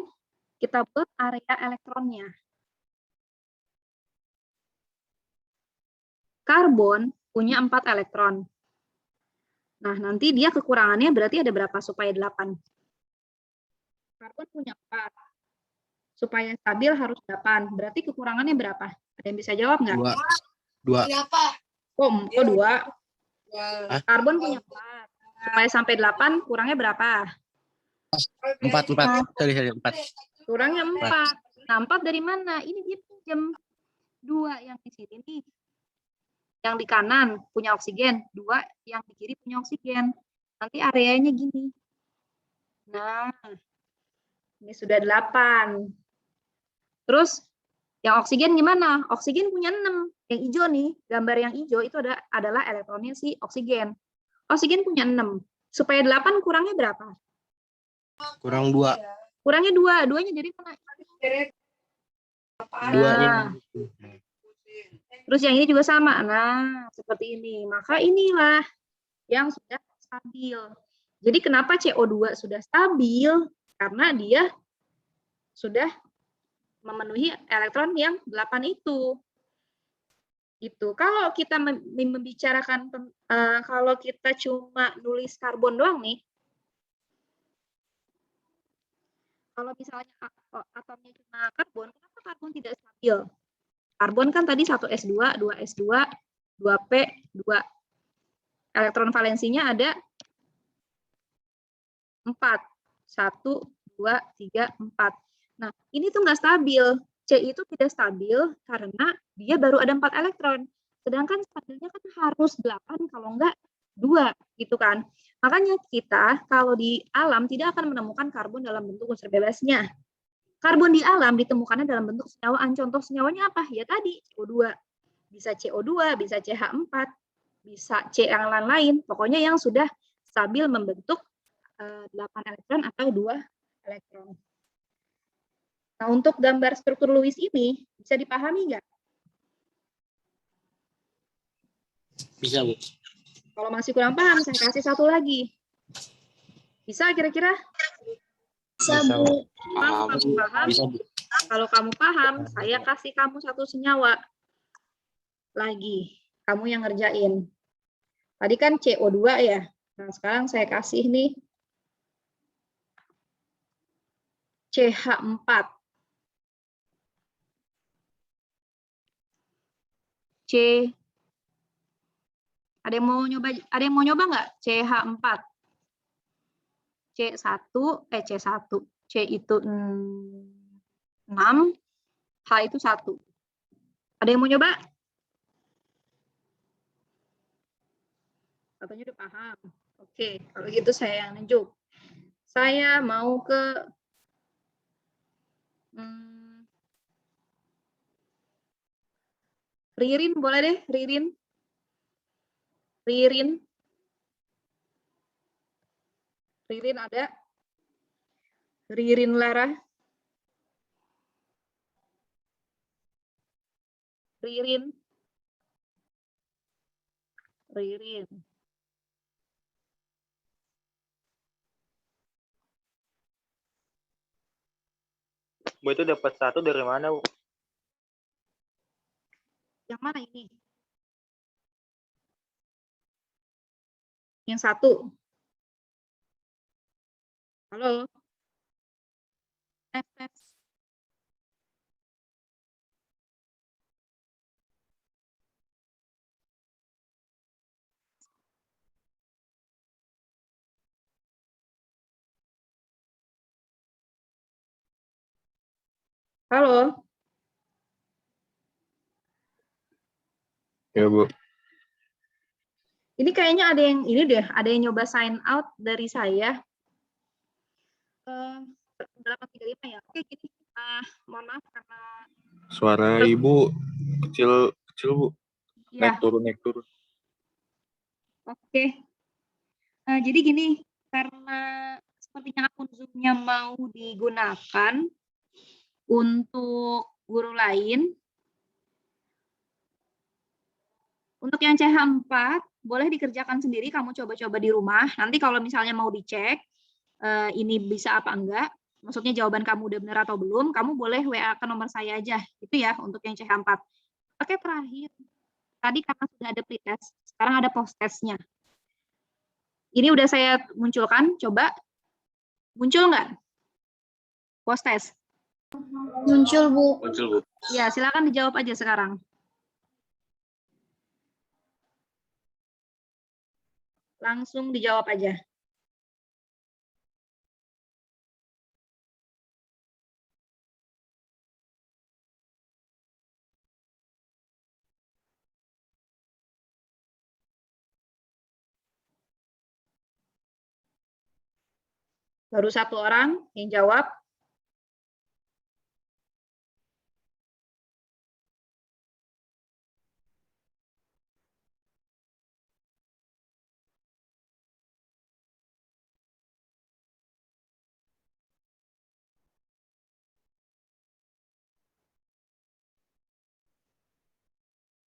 kita buat area elektronnya. Karbon punya 4 elektron. Nah, nanti dia kekurangannya berarti ada berapa supaya 8? Karbon punya 4. Supaya stabil harus 8. Berarti kekurangannya berapa? Ada yang bisa jawab nggak? 2. Berapa? Oh, 2. Karbon punya 4. Supaya sampai 8, kurangnya berapa? 4. Sorry, 4. Kurangnya 4. Nah, 4 dari mana? Ini dia pinjam 2 yang di sini nih. Yang di kanan punya oksigen, 2 yang di kiri punya oksigen. Nanti areanya gini. Nah, ini sudah 8. Terus yang oksigen gimana? Oksigen punya 6. Yang hijau nih, gambar yang hijau itu adalah elektronnya si oksigen. Oksigen punya 6. Supaya 8 kurangnya berapa? Kurang 2. Kurangnya 2. 2-nya dari mana? 2-nya. Terus yang ini juga sama. Nah, seperti ini. Maka inilah yang sudah stabil. Jadi kenapa CO2 sudah stabil? Karena dia sudah memenuhi elektron yang 8 itu. Gitu. Kalau kita membicarakan kalau kita cuma nulis karbon doang nih. Kalau misalnya atomnya cuma karbon, kenapa karbon tidak stabil? Karbon kan tadi 1s2, 2s2, 2p, 2. Elektron valensinya ada 4. 1, 2, 3, 4. Nah, ini tuh nggak stabil. C itu tidak stabil karena dia baru ada 4 elektron. Sedangkan stabilnya kan harus 8 kalau enggak 2 gitu kan. Makanya kita kalau di alam tidak akan menemukan karbon dalam bentuk unsur bebasnya. Karbon di alam ditemukannya dalam bentuk senyawaan. Contoh senyawanya apa? Ya tadi CO2. Bisa CO2, bisa CH4, bisa C yang lain-lain. Pokoknya yang sudah stabil membentuk 8 elektron atau 2 elektron. Nah, untuk gambar struktur Lewis ini bisa dipahami nggak? Bisa, Bu. Kalau masih kurang paham, saya kasih satu lagi. Bisa kira-kira? Bisa, Bu. Kalau kamu paham, Bisa, Bu. kalau kamu paham, saya kasih kamu satu senyawa lagi. Kamu yang ngerjain. Tadi kan CO2 ya. Nah, sekarang saya kasih nih CH4. Ada yang mau nyoba nggak? CH4. C1, C itu 6, H itu 1. Ada yang mau nyoba? Katanya udah paham. Oke, kalau gitu saya yang nunjuk. Saya mau ke Ririn, boleh deh, Ririn. Ririn ada? Ririn Lara? Ririn. Bu, itu dapat 1 dari mana, Bu? Yang mana ini? Yang 1. Halo? Tes. Halo? Ya, Bu. Ini kayaknya ada yang nyoba sign out dari saya. 835 ya. Oke, gini. Mohon maaf karena Suara Ibu kecil, Bu. ya. Naik turun. Oke. Jadi gini, karena sepertinya akun Zoom-nya mau digunakan untuk guru lain. Untuk yang CH4, boleh dikerjakan sendiri, kamu coba-coba di rumah. Nanti kalau misalnya mau dicek, ini bisa apa enggak, maksudnya jawaban kamu udah benar atau belum, kamu boleh WA ke nomor saya aja, itu ya, untuk yang CH4. Oke, terakhir. Tadi karena sudah ada pretest, sekarang ada post-testnya. Ini udah saya munculkan, coba. Muncul nggak? Post-test. Muncul, Bu. Muncul, Bu. Ya, silakan dijawab aja sekarang. langsung dijawab aja. Baru satu orang yang jawab.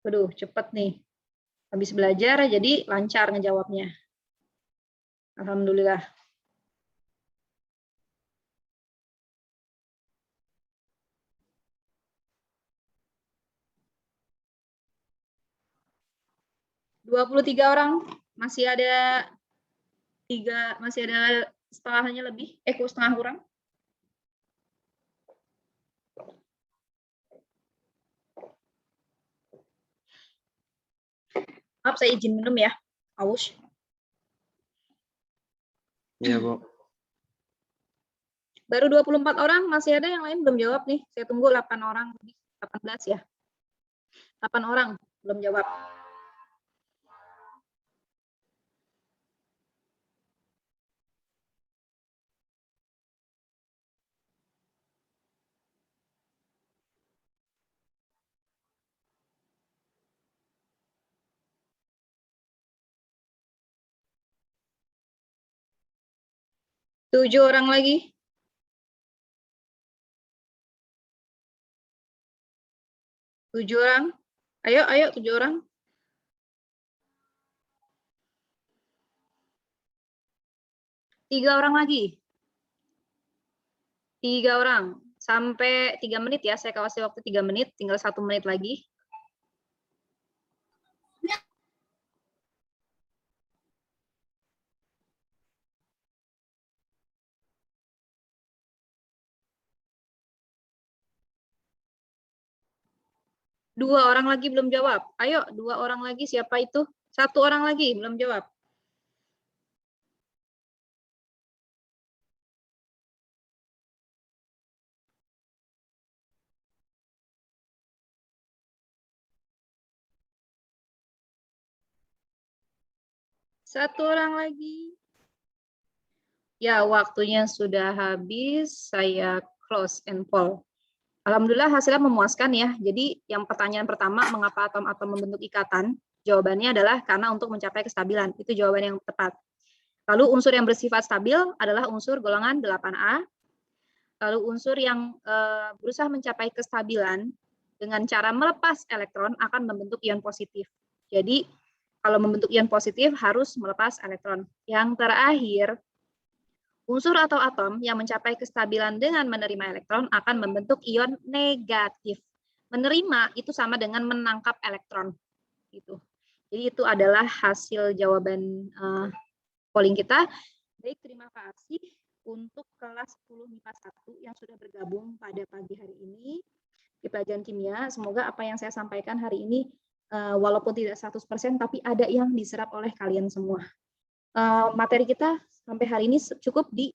Waduh, cepet nih. Habis belajar jadi lancar ngejawabnya. Alhamdulillah. Dua 23 orang, masih ada setengahnya lebih, setengah kurang. Maaf, saya izin minum ya. Aus. Iya, Bu. Baru 24 orang, masih ada yang lain belum jawab nih. Saya tunggu 8 orang, 18 ya. 8 orang belum jawab. Tujuh orang lagi. Tujuh orang. Ayo, 7 orang. Tiga orang lagi. 3 orang. Sampai 3 menit ya, saya kasih waktu 3 menit, tinggal 1 menit lagi. Dua orang lagi belum jawab. Ayo, 2 orang lagi, siapa itu? 1 orang lagi belum jawab. Satu orang lagi. Ya, waktunya sudah habis. Saya close and poll. Alhamdulillah hasilnya memuaskan ya. Jadi yang pertanyaan pertama, mengapa atom-atom membentuk ikatan? Jawabannya adalah karena untuk mencapai kestabilan. Itu jawaban yang tepat. Lalu unsur yang bersifat stabil adalah unsur golongan 8A. Lalu unsur yang berusaha mencapai kestabilan dengan cara melepas elektron akan membentuk ion positif. Jadi kalau membentuk ion positif harus melepas elektron. Yang terakhir, unsur atau atom yang mencapai kestabilan dengan menerima elektron akan membentuk ion negatif. Menerima itu sama dengan menangkap elektron. Gitu. Jadi itu adalah hasil jawaban polling kita. Baik, terima kasih untuk kelas 10 MIPA 1 yang sudah bergabung pada pagi hari ini di pelajaran kimia. Semoga apa yang saya sampaikan hari ini walaupun tidak 100% tapi ada yang diserap oleh kalian semua. Materi kita sampai hari ini cukup di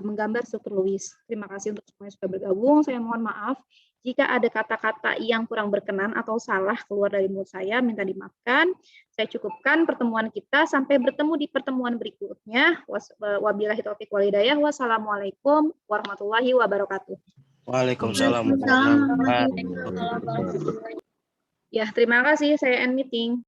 menggambar struktur Lewis. Terima kasih untuk semua yang sudah bergabung. Saya mohon maaf jika ada kata-kata yang kurang berkenan atau salah keluar dari mulut saya, minta dimaafkan. Saya cukupkan pertemuan kita, sampai bertemu di pertemuan berikutnya. Wabillahi taufiq wal hidayah. Wassalamualaikum warahmatullahi wabarakatuh. Waalaikumsalam. Ya, terima kasih. Saya end meeting.